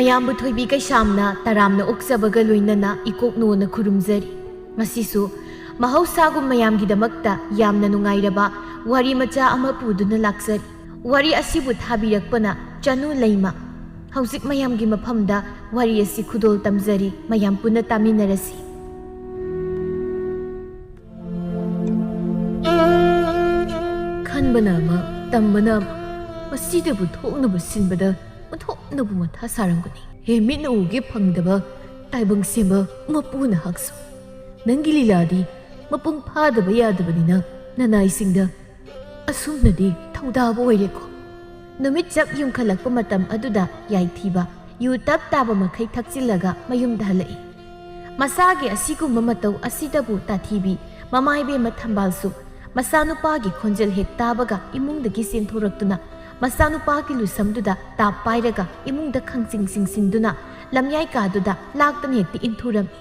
ꯃꯌꯥꯝꯕꯨ ꯊꯣꯏꯕꯤ ꯀꯩꯁꯥꯝꯅ ꯇꯔꯥꯝꯅ ꯑꯣꯛꯆꯕꯒ ꯂꯣꯏꯅꯅ ꯏꯀꯣꯛꯅꯣꯅ ꯈꯨꯔꯨꯝꯖꯔꯤ꯫ ꯉꯁꯤꯁꯨ ꯃꯍꯧꯁꯥꯒꯨꯝ ꯃꯌꯥꯝꯒꯤꯗꯃꯛꯇ ꯌꯥꯝꯅ ꯅꯨꯡꯉꯥꯏꯔꯕ ꯋꯥꯔꯤ ꯃꯆꯥ ꯑꯃ ꯄꯨꯗꯨꯅ ꯂꯥꯛꯆꯔꯤ꯫ ꯋꯥꯔꯤ ꯑꯁꯤꯕꯨ ꯊꯥꯕꯤꯔꯛꯄꯅ ꯆꯅꯨ ꯂꯩꯃ꯫ ꯍꯧꯖꯤꯛ ꯃꯌꯥꯝꯒꯤ ꯃꯐꯝꯗ ꯋꯥꯔꯤ ꯑꯁꯤ ꯈꯨꯗꯣꯜ ꯇꯝꯖꯔꯤ, ꯃꯌꯥꯝ ꯄꯨꯟꯅ ꯇꯥꯃꯤꯟꯅꯔꯁꯤ꯫ ꯈꯟꯕꯅ ꯑꯃ, ꯇꯝꯕꯅ ꯑꯃ, ꯃꯁꯤꯗꯕꯨ ꯊꯣꯛꯅꯕ ꯁꯤꯟꯕꯗ ꯑꯣꯟꯊꯣꯛꯅꯕꯨ ꯃꯊꯥ ꯁꯥꯔꯝꯒꯅꯤ꯫ ꯍꯦ ꯃꯤꯠꯅ ꯎꯒꯦ ꯐꯪꯗꯕ ꯇꯥꯏꯕꯪ ꯁꯦꯝꯕ ꯃꯄꯨꯅ ꯍꯛꯁꯨ, ꯅꯪꯒꯤ ꯂꯤꯂꯥꯗꯤ ꯃꯄꯨꯡ ꯐꯥꯗꯕ ꯌꯥꯗꯕꯅꯤꯅ ꯅꯅꯥꯏꯁꯤꯡꯗ ꯑꯁꯨꯝꯅꯗꯤ ꯊꯧꯗꯥꯕ ꯑꯣꯏꯔꯦꯀꯣ꯫ ꯅꯨꯃꯤꯠ ꯆꯞ ꯌꯨꯡꯈꯠꯂꯛꯄ ꯃꯇꯝ ꯑꯗꯨꯗ ꯌꯥꯏꯊꯤꯕ ꯌꯨ ꯇꯞ ꯇꯥꯕ ꯃꯈꯩ ꯊꯛꯆꯤꯜꯂꯒ ꯃꯌꯨꯝꯗ ꯍꯜꯂꯛꯏ꯫ ꯃꯁꯥꯒꯤ ꯑꯁꯤꯒꯨꯝꯕ ꯃꯇꯧ ꯑꯁꯤꯗꯕꯨ ꯇꯥꯊꯤꯕꯤ ꯃꯃꯥꯏꯕꯦꯝꯃ ꯊꯝꯕꯥꯜꯁꯨ ꯃꯆꯥꯅꯨꯄꯥꯒꯤ ꯈꯣꯟꯖꯦꯜ ꯍꯦꯛ ꯇꯥꯕꯒ ꯏꯃꯨꯡꯗꯒꯤ ꯆꯦꯟꯊꯣꯔꯛꯇꯨꯅ ꯃꯆꯥꯅꯨꯄꯥꯒꯤ ꯂꯨꯁꯝꯗꯨꯗ ꯇꯥꯞ ꯄꯥꯏꯔꯒ ꯏꯃꯨꯡꯗ ꯈꯪꯆꯤꯡ ꯆꯤꯡꯁꯤꯟꯗꯨꯅ ꯂꯝꯌꯥꯏ ꯀꯥꯗꯨꯗ ꯂꯥꯛꯇꯅ ꯍꯦꯛꯇ ꯏꯟꯊꯨꯔꯝꯃꯤ꯫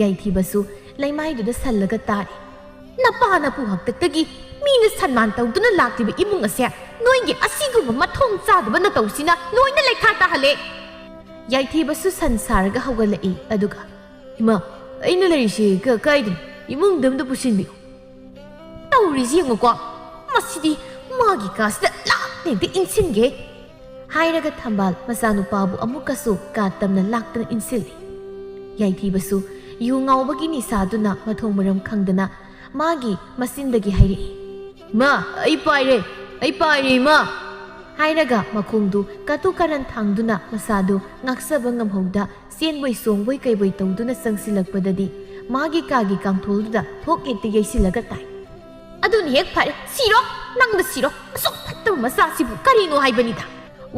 ꯌꯥꯏꯊꯤꯕꯁꯨ ꯂꯩꯃꯥꯏꯗꯨꯗ ꯁꯜꯂꯒ ꯇꯥꯔꯤ꯫ ꯅꯄꯥ ꯅꯄꯨ ꯍꯥꯛꯇꯛꯇꯒꯤ ꯃꯤꯅ ꯁꯟꯃꯥꯟ ꯇꯧꯗꯨꯅ ꯂꯥꯛꯂꯤꯕ ꯏꯃꯨꯡ ꯑꯁꯦ ꯅꯣꯏꯒꯤ ꯑꯁꯤꯒꯨꯝꯕ ꯃꯊꯣꯡ ꯆꯥꯗꯕ ꯅꯇꯧꯁꯤꯅ ꯂꯣꯏꯅ ꯂꯩꯈꯥ ꯇꯥꯍꯜꯂꯦ꯫ ꯌꯥꯏꯊꯤꯕꯁꯨ ꯁꯟ ꯁꯥꯔꯒ ꯍꯧꯒꯠꯂꯛꯏ꯫ ꯑꯗꯨꯒ ꯏꯃꯥ, ꯑꯩꯅ ꯂꯩꯔꯤꯁꯦ ꯀꯥꯏꯗꯅꯣ? ꯏꯃꯨꯡꯗ ꯑꯝꯇ ꯄꯨꯁꯤꯟꯕꯤꯌꯨ꯫ ꯇꯧꯔꯤꯁꯤ ꯌꯦꯡꯉꯨꯀꯣ, ꯃꯁꯤꯗꯤ ꯃꯥꯒꯤ ꯀꯥꯁꯤꯗ ꯂꯥꯛꯇ ꯍꯦꯛꯇ ꯏꯟꯁꯤꯟꯒꯦ ꯍꯥꯏꯔꯒ ꯊꯝꯕꯥꯜ ꯃꯆꯥꯅꯨꯄꯥꯕꯨ ꯑꯃꯨꯛꯀꯁꯨ ꯀꯥ ꯇꯝꯅ ꯂꯥꯛꯇꯅ ꯏꯟꯁꯤꯜꯂꯤ꯫ ꯌꯥꯏꯊꯤꯕꯁꯨ ꯌꯨ ꯉꯥꯎꯕꯒꯤ ꯅꯤꯁꯥꯗꯨꯅ ꯃꯊꯣꯡ ꯃꯔꯝ ꯈꯪꯗꯅ ꯃꯥꯒꯤ ꯃꯆꯤꯟꯗꯒꯤ ꯍꯥꯏꯔꯛꯏ, ꯃꯥ ꯑꯩ ꯄꯥꯏꯔꯦ ꯏꯃꯥ ꯍꯥꯏꯔꯒ ꯃꯈꯣꯡꯗꯨ ꯀꯇꯨ ꯀꯥꯔꯟ ꯊꯥꯡꯗꯨꯅ ꯃꯁꯥꯗꯨ ꯉꯥꯛꯆꯕ ꯉꯝꯍꯧꯗ ꯆꯦꯟꯕꯣꯏ ꯆꯣꯡꯕꯣꯏ ꯀꯩꯕꯣꯏ ꯇꯧꯗꯨꯅ ꯆꯪꯁꯤꯜꯂꯛꯄꯗꯗꯤ ꯃꯥꯒꯤ ꯀꯥꯒꯤ ꯀꯥꯡꯊꯣꯜꯗꯨꯗ ꯊꯣꯛ ꯍꯦꯛꯇ ꯌꯩꯁꯤꯜꯂꯒ ꯇꯥꯏ꯫ ꯑꯗꯨꯅ ꯍꯦꯛ ꯐꯔꯦ, ꯁꯤꯔꯣ, ꯅꯪꯗ ꯁꯤꯔꯣ, ꯑꯁꯨꯛ ꯐꯠꯇꯕ ꯃꯆꯥꯁꯤꯕꯨ ꯀꯔꯤꯅꯣ ꯍꯥꯏꯕꯅꯤꯗ꯫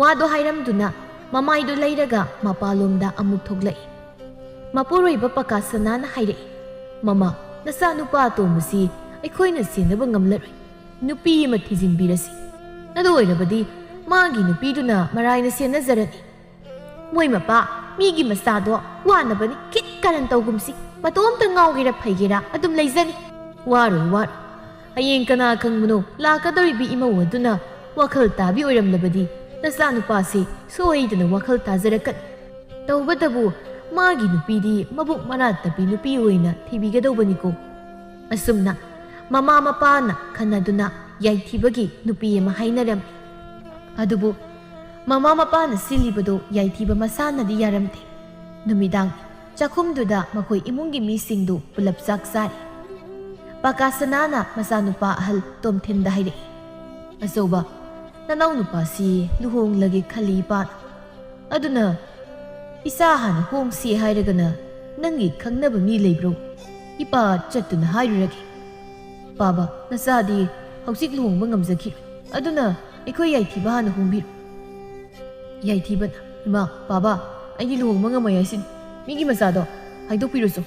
ꯋꯥꯗꯣ ꯍꯥꯏꯔꯝꯗꯨꯅ ꯃꯃꯥꯏꯗꯨ ꯂꯩꯔꯒ ꯃꯄꯥꯂꯣꯝꯗ ꯑꯃꯨꯛ ꯊꯣꯛꯂꯛꯏ꯫ ꯃꯄꯨꯔꯣꯏꯕ ꯄꯀꯥꯁꯅꯥꯅ ꯍꯥꯏꯔꯛꯏ, ꯃꯃꯥ, ꯅꯆꯥꯅꯨꯄꯥ ꯑꯇꯣꯝꯕꯁꯤ ꯑꯩꯈꯣꯏꯅ ꯁꯦꯟꯅꯕ ꯉꯝꯂꯔꯣꯏ, ꯅꯨꯄꯤ ꯑꯃ ꯊꯤꯖꯤꯟꯕꯤꯔꯁꯤ꯫ ꯑꯗꯨ ꯑꯣꯏꯔꯕꯗꯤ ꯃꯥꯒꯤ ꯅꯨꯄꯤꯗꯨꯅ ꯃꯔꯥꯏꯅ ꯁꯦꯟꯅꯖꯔꯅꯤ꯫ ꯃꯣꯏ ꯃꯄꯥ ꯃꯤꯒꯤ ꯃꯆꯥꯗꯣ ꯋꯥꯅꯕꯅꯤ, ꯈꯤꯠ ꯀꯥꯔꯟ ꯇꯧꯒꯨꯝꯁꯤ, ꯃꯇꯣꯝꯇ ꯉꯥꯎꯒꯦꯔꯥ ꯐꯩꯒꯦꯔꯥ ꯑꯗꯨꯝ ꯂꯩꯖꯅꯤ꯫ ꯋꯥꯔꯣꯏ, ꯍꯌꯦꯡ ꯀꯅꯥ ꯈꯪꯕꯅꯣ ꯂꯥꯛꯀꯗꯧꯔꯤꯕ ꯏꯃꯧ ꯑꯗꯨꯅ ꯋꯥꯈꯜ ꯇꯥꯕꯤ ꯑꯣꯏꯔꯝꯂꯕꯗꯤ ꯅꯆꯥꯅꯨꯄꯥꯁꯤ ꯁꯣꯏꯗꯅ ꯋꯥꯈꯜ ꯇꯥꯖꯔꯛꯀꯅꯤ꯫ ꯇꯧꯕꯇꯕꯨ ꯃꯥꯒꯤ ꯅꯨꯄꯤꯗꯤ ꯃꯕꯨꯛ ꯃꯅꯥꯠꯇꯕꯤ ꯅꯨꯄꯤ ꯑꯣꯏꯅ ꯊꯤꯕꯤꯒꯗꯧꯕꯅꯤꯀꯣ꯫ ꯑꯁꯨꯝꯅ ꯃꯃꯥ ꯃꯄꯥꯅ ꯈꯟꯅꯗꯨꯅ ꯌꯥꯏꯊꯤꯕꯒꯤ ꯅꯨꯄꯤ ꯑꯃ ꯍꯥꯏꯅꯔꯝꯃꯤ꯫ ꯑꯗꯨꯕꯨ ꯃꯃꯥ ꯃꯄꯥꯅ ꯁꯤꯜꯂꯤꯕꯗꯣ ꯌꯥꯏꯊꯤꯕ ꯃꯁꯥꯅꯗꯤ ꯌꯥꯔꯝꯗꯦ꯫ ꯅꯨꯃꯤꯗꯥꯡ ꯆꯥꯛꯈꯨꯝꯗꯨꯗ ꯃꯈꯣꯏ ꯏꯃꯨꯡꯒꯤ ꯃꯤꯁꯤꯡꯗꯨ ꯄꯨꯂꯞ ꯆꯥꯛ ꯆꯥꯔꯤ꯫ ꯄꯀꯥꯁꯅꯥꯅ ꯃꯆꯥꯅꯨꯄꯥ ꯑꯍꯜ ꯇꯣꯝꯊꯤꯟꯗ ꯍꯥꯏꯔꯛꯏ, ꯑꯆꯧꯕ, ꯅꯅꯥꯎ ꯅꯨꯄꯥꯁꯤ ꯂꯨꯍꯣꯡꯂꯒꯦ ꯈꯜꯂꯤ ꯏꯄꯥꯅ꯫ ꯑꯗꯨꯅ ꯏꯆꯥ ꯍꯥꯟꯅ ꯍꯣꯡꯁꯤ ꯍꯥꯏꯔꯒꯅ ꯅꯪꯒꯤ ꯈꯪꯅꯕ ꯃꯤ ꯂꯩꯕ꯭ꯔꯣ? ꯏꯄꯥ ꯆꯠꯇꯨꯅ ꯍꯥꯏꯔꯨꯔꯒꯦ꯫ ꯄꯥꯕ, ꯅꯆꯥꯗꯤ ꯍꯧꯖꯤꯛ ꯂꯨꯍꯣꯡꯕ ꯉꯝꯖꯈꯤꯔꯣꯏ, ꯑꯗꯨꯅ ꯑꯩꯈꯣꯏ ꯌꯥꯏꯊꯤꯕ ꯍꯥꯟꯅ ꯍꯣꯡꯕꯤꯔꯣ꯫ ꯌꯥꯏꯊꯤꯕꯅ, ꯏꯃꯥ, ꯄꯥꯕ, ꯑꯩꯗꯤ ꯂꯨꯍꯣꯡꯕ ꯉꯝꯃꯣꯏ ꯍꯥꯏꯁꯤꯅꯤ, ꯃꯤꯒꯤ ꯃꯆꯥꯗꯣ ꯍꯥꯏꯗꯣꯛꯄꯤꯔꯨꯆꯣ꯫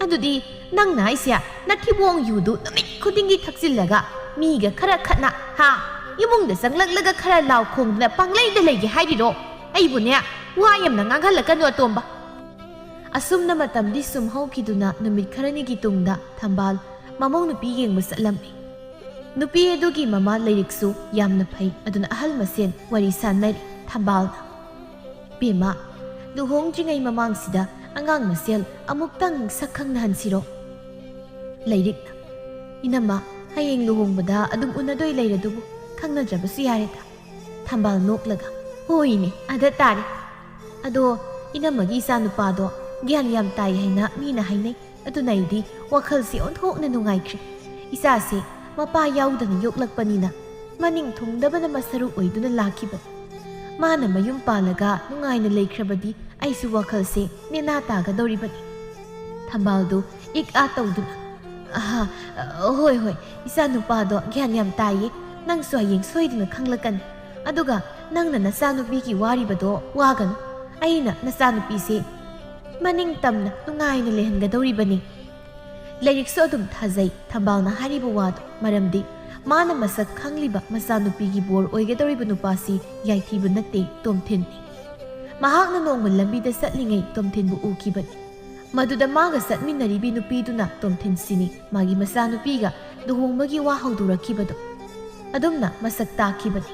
ꯑꯗꯨꯗꯤ ꯅꯪꯅ ꯍꯥꯏꯁꯦ ꯅꯊꯤꯕꯣꯡ ꯌꯨꯗꯨ ꯅꯨꯃꯤꯠ ꯈꯨꯗꯤꯡꯒꯤ ꯊꯛꯆꯤꯜꯂꯒ ꯃꯤꯒ ꯈꯔ ꯈꯠꯅ ꯏꯃꯨꯡꯗ ꯆꯪꯂꯛꯂꯒ ꯈꯔ ꯂꯥꯎ ꯈꯣꯡꯗꯨꯅ ꯄꯪꯂꯩꯗ ꯂꯩꯒꯦ ꯍꯥꯏꯔꯤꯔꯣ? ꯑꯩꯕꯨꯅꯦ ꯋꯥ ꯌꯥꯝꯅ ꯉꯥꯡꯍꯜꯂꯛꯀꯅꯨ ꯑꯇꯣꯝꯕ꯫ ꯑꯁꯨꯝꯅ ꯃꯇꯝꯗꯤ ꯁꯨꯝ ꯍꯧꯈꯤꯗꯨꯅ ꯅꯨꯃꯤꯠ ꯈꯔꯅꯤꯒꯤ ꯇꯨꯡꯗ ꯊꯝꯕꯥꯜ ꯃꯃꯧ ꯅꯨꯄꯤ ꯌꯦꯡꯕ ꯆꯠꯂꯝꯃꯤ꯫ ꯅꯨꯄꯤ ꯑꯗꯨꯒꯤ ꯃꯃꯥ ꯂꯥꯏꯔꯤꯛꯁꯨ ꯌꯥꯝꯅ ꯐꯩ꯫ ꯑꯗꯨꯅ ꯑꯍꯜ ꯃꯁꯦꯟ ꯋꯥꯔꯤ ꯁꯥꯟꯅꯔꯤ꯫ ꯊꯝꯕꯥꯜꯅ, ꯕꯦꯝꯃ, ꯂꯨꯍꯣꯡꯗ꯭ꯔꯤꯉꯩ ꯃꯃꯥꯡꯁꯤꯗ ꯑꯉꯥꯡ ꯃꯁꯦꯜ ꯑꯃꯨꯛꯇꯪ ꯁꯛ ꯈꯪꯅꯍꯟꯁꯤꯔꯣ? ꯂꯩꯔꯤꯛꯅ, ꯏꯅꯝꯃ, ꯍꯌꯦꯡ ꯂꯨꯍꯣꯡꯕꯗ ꯑꯗꯨꯝ ꯎꯅꯗꯣꯏ ꯂꯩꯔꯗꯨꯕꯨ ꯈꯪꯅꯗ꯭ꯔꯕꯁꯨ ꯌꯥꯔꯦꯗ꯫ ꯊꯝꯕꯥꯜ ꯅꯣꯛꯂꯒ, ꯍꯣꯏꯅꯦ, ꯑꯗ ꯇꯥꯔꯦ꯫ ꯑꯗꯣ ꯏꯅꯝꯃꯒꯤ ꯏꯆꯥꯅꯨꯄꯥꯗꯣ ꯒ꯭ꯌꯥꯟ ꯌꯥꯝ ꯇꯥꯏ ꯍꯥꯏꯅ ꯃꯤꯅ ꯍꯥꯏꯅꯩ꯫ ꯑꯗꯨꯅ ꯑꯩꯗꯤ ꯋꯥꯈꯜꯁꯤ ꯑꯣꯟꯊꯣꯛꯅ ꯅꯨꯡꯉꯥꯏꯈ꯭ꯔꯦ꯫ ꯏꯆꯥꯁꯦ ꯃꯄꯥ ꯌꯥꯎꯗꯅ ꯌꯣꯛꯂꯛꯄꯅꯤꯅ ꯃꯅꯤꯡ ꯊꯨꯡꯗꯕꯅ ꯃꯁꯔꯨ ꯑꯣꯏꯗꯨꯅ ꯂꯥꯛꯈꯤꯕꯅꯤ꯫ ꯃꯥꯅ ꯃꯌꯨꯝ ꯄꯥꯜꯂꯒ ꯅꯨꯡꯉꯥꯏꯅ ꯂꯩꯈ꯭ꯔꯕꯗꯤ ꯑꯩꯁꯨ ꯋꯥꯈꯜꯁꯦ ꯅꯦꯅꯥ ꯇꯥꯒꯗꯧꯔꯤꯕꯅꯤ꯫ ꯊꯝꯕꯥꯜꯗꯨ ꯏꯛ ꯑꯥ ꯇꯧꯗꯨꯅ, ꯍꯣꯏ, ꯏꯆꯥꯅꯨꯄꯥꯗꯣ ꯒ꯭ꯌꯥꯟ ꯌꯥꯝ ꯇꯥꯏꯌꯦ, ꯅꯪꯁꯨ ꯍꯌꯦꯡ ꯁꯣꯏꯗꯅ ꯈꯪꯂꯛꯀꯅꯤ꯫ ꯑꯗꯨꯒ ꯅꯪꯅ ꯅꯆꯥꯅꯨꯄꯤꯒꯤ ꯋꯥꯔꯤꯕꯗꯣ ꯋꯥꯒꯅꯨ, ꯑꯩꯅ ꯅꯆꯥꯅꯨꯄꯤꯁꯦ ꯃꯅꯤꯡ ꯇꯝꯅ ꯅꯨꯡꯉꯥꯏꯅ ꯂꯩꯍꯟꯒꯗꯧꯔꯤꯕꯅꯤ꯫ ꯂꯥꯏꯔꯤꯛꯁꯨ ꯑꯗꯨꯝ ꯊꯥꯖꯩ ꯊꯝꯕꯥꯜꯅ ꯍꯥꯏꯔꯤꯕ ꯋꯥꯗꯣ, ꯃꯔꯝꯗꯤ ꯃꯥꯅ ꯃꯁꯛ ꯈꯪꯂꯤꯕ ꯃꯆꯥꯅꯨꯄꯤꯒꯤ ꯕꯣꯔ ꯑꯣꯏꯒꯗꯧꯔꯤꯕ ꯅꯨꯄꯥꯁꯤ ꯌꯥꯏꯊꯤꯕ ꯅꯠꯇꯦ, ꯇꯣꯝꯊꯤꯟꯅꯤ꯫ ꯃꯍꯥꯛꯅ ꯅꯣꯡꯃ ꯂꯝꯕꯤꯗ ꯆꯠꯂꯤꯉꯩ ꯇꯣꯝꯊꯤꯟꯕꯨ ꯎꯈꯤꯕꯅꯤ꯫ ꯃꯗꯨꯗ ꯃꯥꯒ ꯆꯠꯃꯤꯟꯅꯔꯤꯕꯤ ꯅꯨꯄꯤꯗꯨꯅ ꯇꯣꯝꯊꯤꯟꯁꯤꯅꯤ ꯃꯥꯒꯤ ꯃꯆꯥꯅꯨꯄꯤꯒ ꯂꯨꯍꯣꯡꯕꯒꯤ ꯋꯥ ꯍꯧꯗꯣꯔꯛꯈꯤꯕꯗꯣ꯫ ꯑꯗꯨꯝꯅ ꯃꯁꯛ ꯇꯥꯛꯈꯤꯕꯅꯤ꯫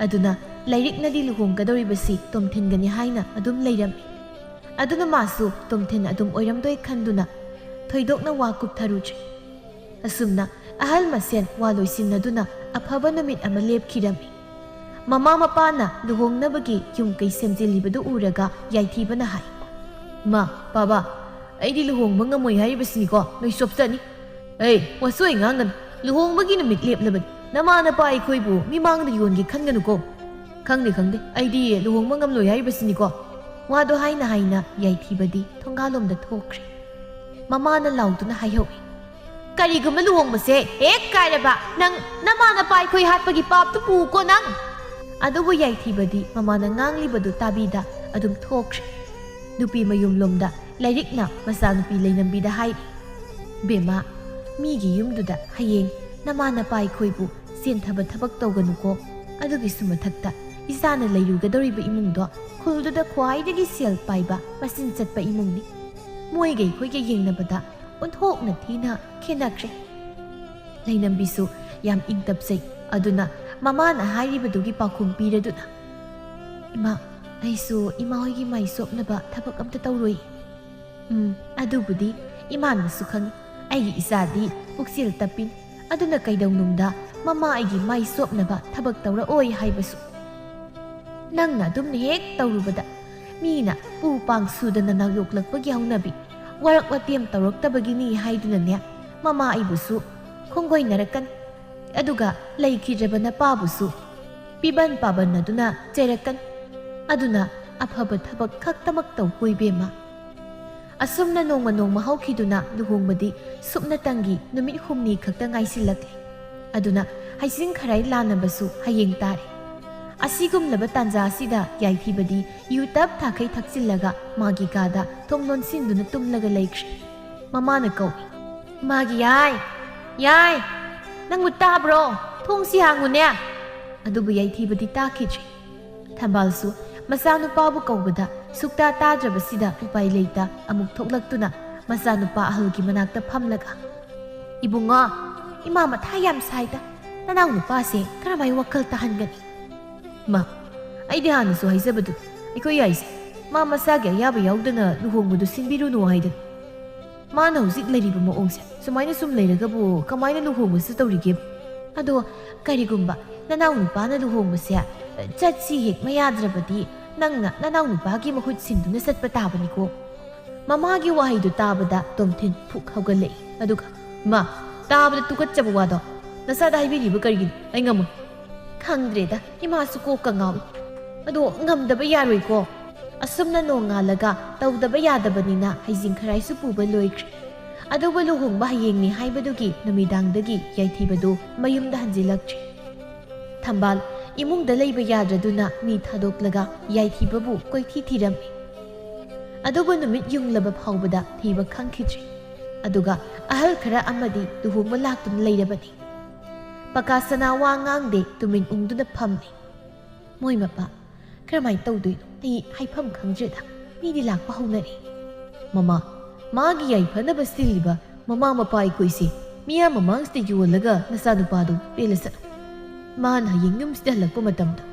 ꯑꯗꯨꯅ ꯂꯥꯏꯔꯤꯛꯅꯗꯤ ꯂꯨꯍꯣꯡꯒꯗꯧꯔꯤꯕꯁꯤ ꯇꯣꯝꯊꯤꯟꯒꯅꯤ ꯍꯥꯏꯅ ꯑꯗꯨꯝ ꯂꯩꯔꯝꯃꯤ꯫ ꯑꯗꯨꯅ ꯃꯥꯁꯨ ꯇꯣꯝꯊꯤꯟ ꯑꯗꯨꯝ ꯑꯣꯏꯔꯝꯗꯣꯏ ꯈꯟꯗꯨꯅ ꯊꯣꯏꯗꯣꯛꯅ ꯋꯥ ꯀꯨꯞꯊꯔꯨꯗ꯭ꯔꯦ꯫ ꯑꯁꯨꯝꯅ ꯑꯍꯜ ꯃꯁꯦꯟ ꯋꯥ ꯂꯣꯏꯁꯤꯟꯅꯗꯨꯅ ꯑꯐꯕ ꯅꯨꯃꯤꯠ ꯑꯃ ꯂꯦꯞꯈꯤꯔꯝꯃꯤ꯫ ꯃꯃꯥ ꯃꯄꯥꯅ ꯂꯨꯍꯣꯡꯅꯕꯒꯤ ꯌꯨꯝ ꯀꯩ ꯁꯦꯝꯖꯤꯜꯂꯤꯕꯗꯨ ꯎꯔꯒ ꯌꯥꯏꯊꯤꯕꯅ ꯍꯥꯏ, "ꯃꯥ, ꯕꯥꯕꯥ, ꯑꯩꯗꯤ ꯂꯨꯍꯣꯡꯕ ꯉꯝꯃꯣꯏ ꯍꯥꯏꯔꯤꯕꯁꯤꯅꯤꯀꯣ, ꯅꯣꯏ ꯆꯣꯞꯆꯅꯤ꯫ ꯋꯥꯁꯣꯏ ꯉꯥꯡꯒꯅꯨ, ꯂꯨꯍꯣꯡꯕꯒꯤ ꯅꯨꯃꯤꯠ ꯂꯦꯞꯂꯕꯅꯤ, ꯅꯃꯥ ꯅꯄꯥ ꯑꯩꯈꯣꯏꯕꯨ ꯃꯤꯃꯥꯡꯗ ꯌꯣꯟꯒꯦ ꯈꯟꯒꯅꯨꯀꯣ꯫ ꯈꯪꯗꯦ, ꯑꯩꯗꯤ ꯂꯨꯍꯣꯡꯕ ꯉꯝꯂꯣꯏ ꯍꯥꯏꯔꯤꯕꯁꯤꯅꯤꯀꯣ"꯫ ꯋꯥꯗꯣ ꯍꯥꯏꯅ ꯌꯥꯏꯊꯤꯕꯗꯤ ꯊꯣꯡꯒꯥꯜꯂꯣꯝꯗ ꯊꯣꯛꯈ꯭ꯔꯦ꯫ ꯃꯃꯥꯅ लाउदुना हायहौई, "करिगुम्बा लुहोंबसे हेक कायरबा नंग नमा नपा अखोई हाटपगी पापतु पुको नंग"। अदुबु याइथीबदी ममाना nganglibadu tabida adum thokre। नुपी मयुमलोमदा लाइरिकना मचानुपी लेनंबीदा हाइरि, "बेमा, मीगी युमदुदा हयेंग नमा नपा अखोइबु सेंथबा थबक तौगनुको, अदुगिसु मथक्ता इसाना लैरुगदौरिबा इमुंगदो खुलदुदा ख्वाइदगी सेल पाइबा मसिन चटपा इमुंगनी। मोइगे अखोइगे येंगनबदा ओंथोकना थीना खेनाख्रे"। लैनंबीसु याम इंगतपसै, अदुना ममाना हाइरिबदुगी पाखुम पीरदुना, "इमा, अइसु इमा होइगी माइ सोपनबा थबक अमता तौरोइ"। अदुबुदी इमानसु खंगी, अइगी इसादी पुक्सिल तपिन, अदुना कैदौनुंगदा ममा अइगी माइ सोपनबा थबक तौरओइ हाइबसु। नंगना अदुमना हेक तौरुबदा मीना पू पांग सुदना नायोक्लकपगी हौनबी वरक वतेम तौरक्तबगिनी हाइदुनाने ममा अइबुसु खोंगोइनरकन, अदुगा लैखिद्रबा नपाबुसु पिबन पाबनदुना चेरकन, अदुना अफब थबक खक्तमक तौकोइ बेमा। असुमना नोंमा नोंमा हौखिदुना लुहोंबदी सुपनतंगी नुमित हुमनी खक्ता ngaइसिलक्ले, अदुना हाइसिंग खराइ लानबसु हयेंग तारे। असिगुमलबा तांजा असिदा याइथीबदी यूतब थाखै थक्सिलगा मागी कादा थोंग लोनसिंदुना तुमलगा लैख्रे। ममाना कौई, "मागी याय, नंगु ताब्रो, थोंगसि हांगुने"। अदुबु याइथीबदी ताखिद्रे। थंबालसु मचानुपाबु कौबदा सुक्ता ताद्रबसिदा उपाय लेता अमुक थोक्लक्तुना मचानुपा अहलगी मनाक्ता फमलगा, "इबुंगो, इमा मथा याम साइदा, ननाउ नुपासे करमाइ वखल ताहनगनी"। "मा, अइदि हानसु हाइजबदु अखोइ याइसे मा मसागे अयाबा याउदना लुहोंबदु सिनबिरुनु हाइदन। माना हुजिक लैरिबा मओंगसे सुमाइना सुम लैरगबु कमाइना लुहोंबसु तौरिगे? अदो करिगुम्बा ननाउ नुपाना लुहोंबसे चटसि हेक मयाद्रबदी नंगना ननाउ नुपागी महुत सिंदुना सत्पा ताबनिको"। ममागी वाहिदु ताबदा तोमथिन फुक हौगलई, अदुगा, "मा, ताबदा तुकच्चबा वादो नसादा हाइबिरिबा करिगिन, अइ ngамoi"। "खंद्रेदा, इमासु कोका ngawi, अदो ngamdaba yaroiko, असुमना नोंगालगा तौदबा यादबनिना हाइजिंग खराइसु पुबा लोइख्रे"। अदुबा लुहोंबा हयेंगनि हाइबदुगी नुमिदांगदगी याइथीबदु मयुमदा हंजिलक्ट्रे। थंबाल इमुंगदा लैबा याद्रदुना मी थादोक्लगा याइथीबबु कोइथी थीरम्मि। अदुबा नुमित युंगलबा फाउबदा थीबा खंखिद्रे। अदुगा अहल खरा अमदी लुहोंबा लाक्तुना लैरबनी। पकासना वा nganगदे तुमिन उंगदुना फमने। "मोइ मपा, करमाइ तौदुइनो अइ हाइफम खंग्रेदा, मीदि लाक्पा हौनरे"। "ममा, मागी याइफनबा सिलिबा ममा मपा अखोइसे मिया ममांगसदा योलगा नचानुपादु पेलसनु। मान हयेंग युमसिदा हलक्पा मतमदा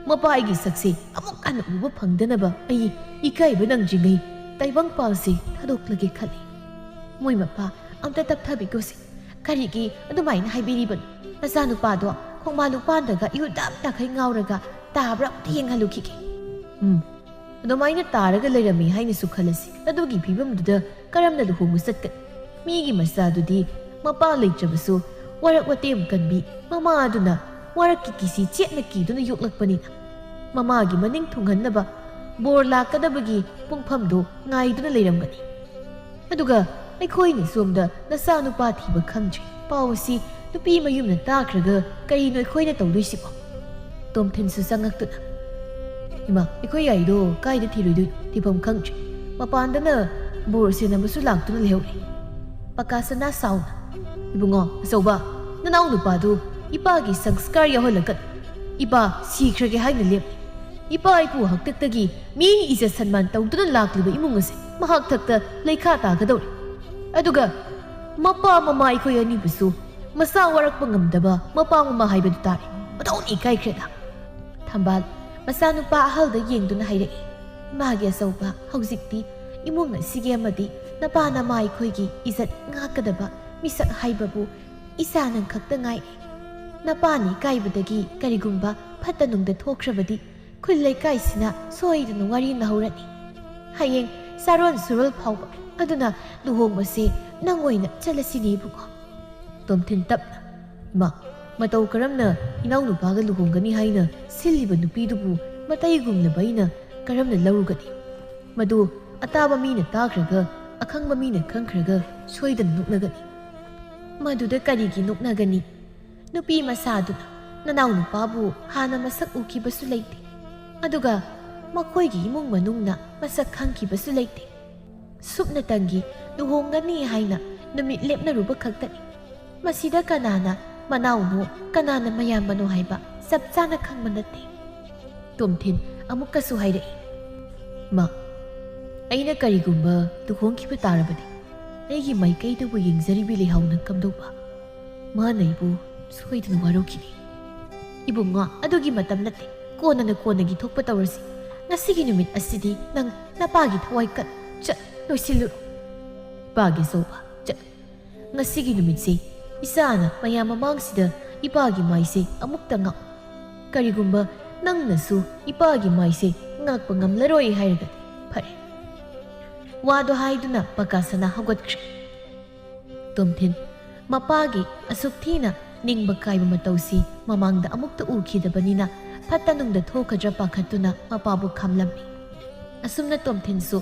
मपा अइगी सक्से अमुक हन्ना उबा फंगदनबा अइ इकाइबा नंग्रिङै ताइबंगपालसे थादोक्लगे खले"। "मोइ मपा, अमता तपथाबिकोसे, करिगी अदुमाइना हाइबिरिबनु? नचानुपादो खोंमालु पानदगा इहुदाब ताखै ngauraga ताब्रा येंगहलुखिगे"। "अदुमाइना तारगा लैरमी हाइनसु खलसि, अदुगी फिबमदुदा करमना लुहोंबा चटकन? मीगी मचादुदी मपा लैत्रबसु वरक वतेम कनबी ममा अदुना वरक्की किसी चेतना कीदुना योक्लक्पनिना ममागी मनिंग थुंगहन्नबा बोर लाकदबगी पुंगफमदो ngaइदुना लैरमगनी। अदुगा अखोइनि सोमदा नचानुपा थीबा खंद्रे, पावसी नुपी मयुमना ताख्रगा करिनो अखोइना तौदुइसिबो"। तोमथिनसु चंगक्तुना, "इमा, अखोइ याइदो काइदा थीरोइदुइ थीफम खंद्रे, मपानदना बोर सेनबसु लाक्तुना लेहौरे"। पकासना साउना, "इबुंगो असौबा, ननाउ नुपादु इपागी संस्कार याहोलगन, इपा सीख्रगे हाइना लेपनि। इपा इपु हक्तक्तगी मीगी इज्जत सन्मान तौदुना लाक्लिबा इमुंग असे महाक थक्ता लैखा तागदौरे। अदुगा मपा ममा अखोइ अनिबुसु मसा वरक्पा ngamdaba मपा ममा हाइबदु तारे, मदौनि इकाइख्रेदा"। ꯊꯝꯕꯥꯜ ꯃꯆꯥꯅꯨꯄꯥ ꯑꯍꯜꯗ ꯌꯦꯡꯗꯨꯅ ꯍꯥꯏꯔꯛꯏ, ꯃꯥꯒꯤ ꯑꯆꯧꯕ, ꯍꯧꯖꯤꯛꯇꯤ ꯏꯃꯨꯡ ꯑꯁꯤꯒꯤ ꯑꯃꯗꯤ ꯅꯄꯥ ꯅꯃꯥ ꯑꯩꯈꯣꯏꯒꯤ ꯏꯖꯠ ꯉꯥꯛꯀꯗꯕ ꯃꯤꯁꯛ ꯍꯥꯏꯕꯕꯨ ꯏꯆꯥ ꯅꯪ ꯈꯛꯇ ꯉꯥꯏꯔꯦ. ꯅꯄꯥꯅ ꯏꯀꯥꯏꯕꯗꯒꯤ ꯀꯔꯤꯒꯨꯝꯕ ꯐꯠꯇ ꯅꯨꯡꯗ ꯊꯣꯛꯈ꯭ꯔꯕꯗꯤ ꯈꯨꯜ ꯂꯩꯀꯥꯏꯁꯤꯅ ꯁꯣꯏꯗꯅ ꯋꯥꯔꯤ ꯅꯍꯧꯔꯅꯤ. ꯍꯌꯦꯡ ꯆꯥꯔꯣꯟ ꯁꯨꯔꯣꯜ ꯐꯥꯎꯕ ꯑꯗꯨꯅ ꯂꯨꯍꯣꯡꯕꯁꯦ ꯅꯪ ꯑꯣꯏꯅ ꯆꯠꯂꯁꯤꯅꯦ ꯏꯕꯨꯡꯉꯣ. ꯇꯣꯝꯊꯤꯟ ꯇꯞꯅ, ꯏꯃꯥ, ꯃꯇꯧ ꯀꯔꯝꯅ ꯏꯅꯥꯎꯅꯨꯄꯥꯒ ꯂꯨꯍꯣꯡꯒꯅꯤ ꯍꯥꯏꯅ ꯁꯤꯜꯂꯤꯕ ꯅꯨꯄꯤꯗꯨꯕꯨ ꯃꯇꯩꯒꯨꯝꯂꯕ ꯑꯩꯅ ꯀꯔꯝꯅ ꯂꯧꯔꯨꯒꯅꯤ? ꯃꯗꯨ ꯑꯇꯥꯕ ꯃꯤꯅ ꯇꯥꯈ꯭ꯔꯒ ꯑꯈꯪꯕ ꯃꯤꯅ ꯈꯪꯈ꯭ꯔꯒ ꯁꯣꯏꯗꯅ ꯅꯣꯛꯅꯒꯅꯤ. ꯃꯗꯨꯗ ꯀꯔꯤꯒꯤ ꯅꯣꯛꯅꯒꯅꯤ? ꯅꯨꯄꯤ ꯃꯆꯥꯗꯨꯅ ꯅꯅꯥꯎ ꯅꯨꯄꯥꯕు ꯍꯥꯟꯅ ꯃꯁꯛ ꯎꯈꯤꯕꯁꯨ ꯂꯩꯇꯦ. ꯑꯗꯨꯒ ꯃꯈꯣꯏꯒꯤ ꯏꯃꯨꯡ ꯃꯅꯨꯡꯅ ꯃꯁꯛ ꯈꯪꯈꯤꯕꯁꯨ ꯂꯩꯇꯦ. ꯁꯨꯞꯅꯇꯪꯒꯤ ꯂꯨꯍꯣꯡꯒꯅꯤ ꯍꯥꯏꯅ ꯅꯨꯃꯤꯠ ꯂꯦꯞꯅꯔꯨꯕ ꯈꯛꯇꯅꯤ. ꯃꯁꯤꯗ ꯀꯅꯥꯅ ꯃꯅꯥꯎꯅꯣ ꯀꯅꯥꯅ ꯃꯌꯥꯝꯕꯅꯣ ꯍꯥꯏꯕ ꯆꯞ ꯆꯥꯅ ꯈꯪꯕ ꯅꯠꯇꯦ. ꯇꯣꯝꯊꯤꯟ ꯑꯃꯨꯛꯀꯁꯨ ꯍꯥꯏꯔꯛꯏ, ꯃꯥ, ꯑꯩꯅ ꯀꯔꯤꯒꯨꯝꯕ ꯂꯨꯍꯣꯡꯈꯤꯕ ꯇꯥꯔꯕꯗꯤ ꯑꯩꯒꯤ ꯃꯥꯏꯀꯩꯗꯕꯨ ꯌꯦꯡꯖꯔꯤꯕꯤ ꯂꯩꯍꯥꯎꯅ ꯀꯝꯗꯧꯕ? ꯃꯥꯅ ꯑꯩꯕꯨ ꯁꯣꯏꯗꯅ ꯋꯥꯔꯧꯈꯤꯅꯤ. ꯏꯕꯨꯡꯉꯣ, ꯑꯗꯨꯒꯤ ꯃꯇꯝ ꯅꯠꯇꯦ. ꯀꯣꯟꯅ ꯀꯣꯟꯅꯒꯤ ꯊꯣꯛꯄ ꯇꯧꯔꯁꯤ. ꯉꯁꯤꯒꯤ ꯅꯨꯃꯤꯠ ꯑꯁꯤꯗꯤ ꯅꯪ ꯅꯄꯥꯒꯤ ꯊꯋꯥꯏ ꯀꯠ ꯂꯣꯏꯁꯤꯜꯂꯨꯔꯣ. ꯏꯄꯥꯒꯤ ꯑꯆꯧꯕ, ꯉꯁꯤꯒꯤ ꯅꯨꯃꯤꯠꯁꯦ ꯏꯆꯥꯅ ꯃꯌꯥꯝ ꯃꯃꯥꯡꯁꯤꯗ ꯏꯄꯥꯒꯤ ꯃꯥꯏꯁꯦ ꯑꯃꯨꯛꯇ ꯉꯥꯛ. ꯀꯔꯤꯒꯨꯝꯕ ꯅꯪꯅꯁꯨ ꯏꯄꯥꯒꯤ ꯃꯥꯏꯁꯦ ꯉꯥꯛꯄ ꯉꯝꯂꯔꯣꯏ ꯍꯥꯏꯔꯒꯗꯤ ꯐꯔꯦ. ꯋꯥꯗꯣ ꯍꯥꯏꯗꯨꯅ ꯄꯀꯥꯁꯅꯥ ꯍꯧꯒꯠꯈ꯭ꯔꯦ. ꯇꯣꯝꯊꯤꯟ ꯃꯄꯥꯒꯤ ꯑꯁꯨꯛ ꯊꯤꯅ ꯅꯤꯡꯕ ꯀꯥꯏꯕ ꯃꯇꯧꯁꯤ ꯃꯃꯥꯡꯗ ꯑꯃꯨꯛꯇ ꯎꯈꯤꯗꯕꯅꯤꯅ ꯐꯠꯇ ꯅꯨꯡꯗ ꯊꯣꯛꯀꯗ꯭ꯔꯥ ꯄꯥꯈꯠꯇꯨꯅ ꯃꯄꯥꯕꯨ ꯈꯥꯝꯂꯝꯃꯤ. ꯑꯁꯨꯝꯅ ꯇꯣꯝꯊꯤꯟꯁꯨ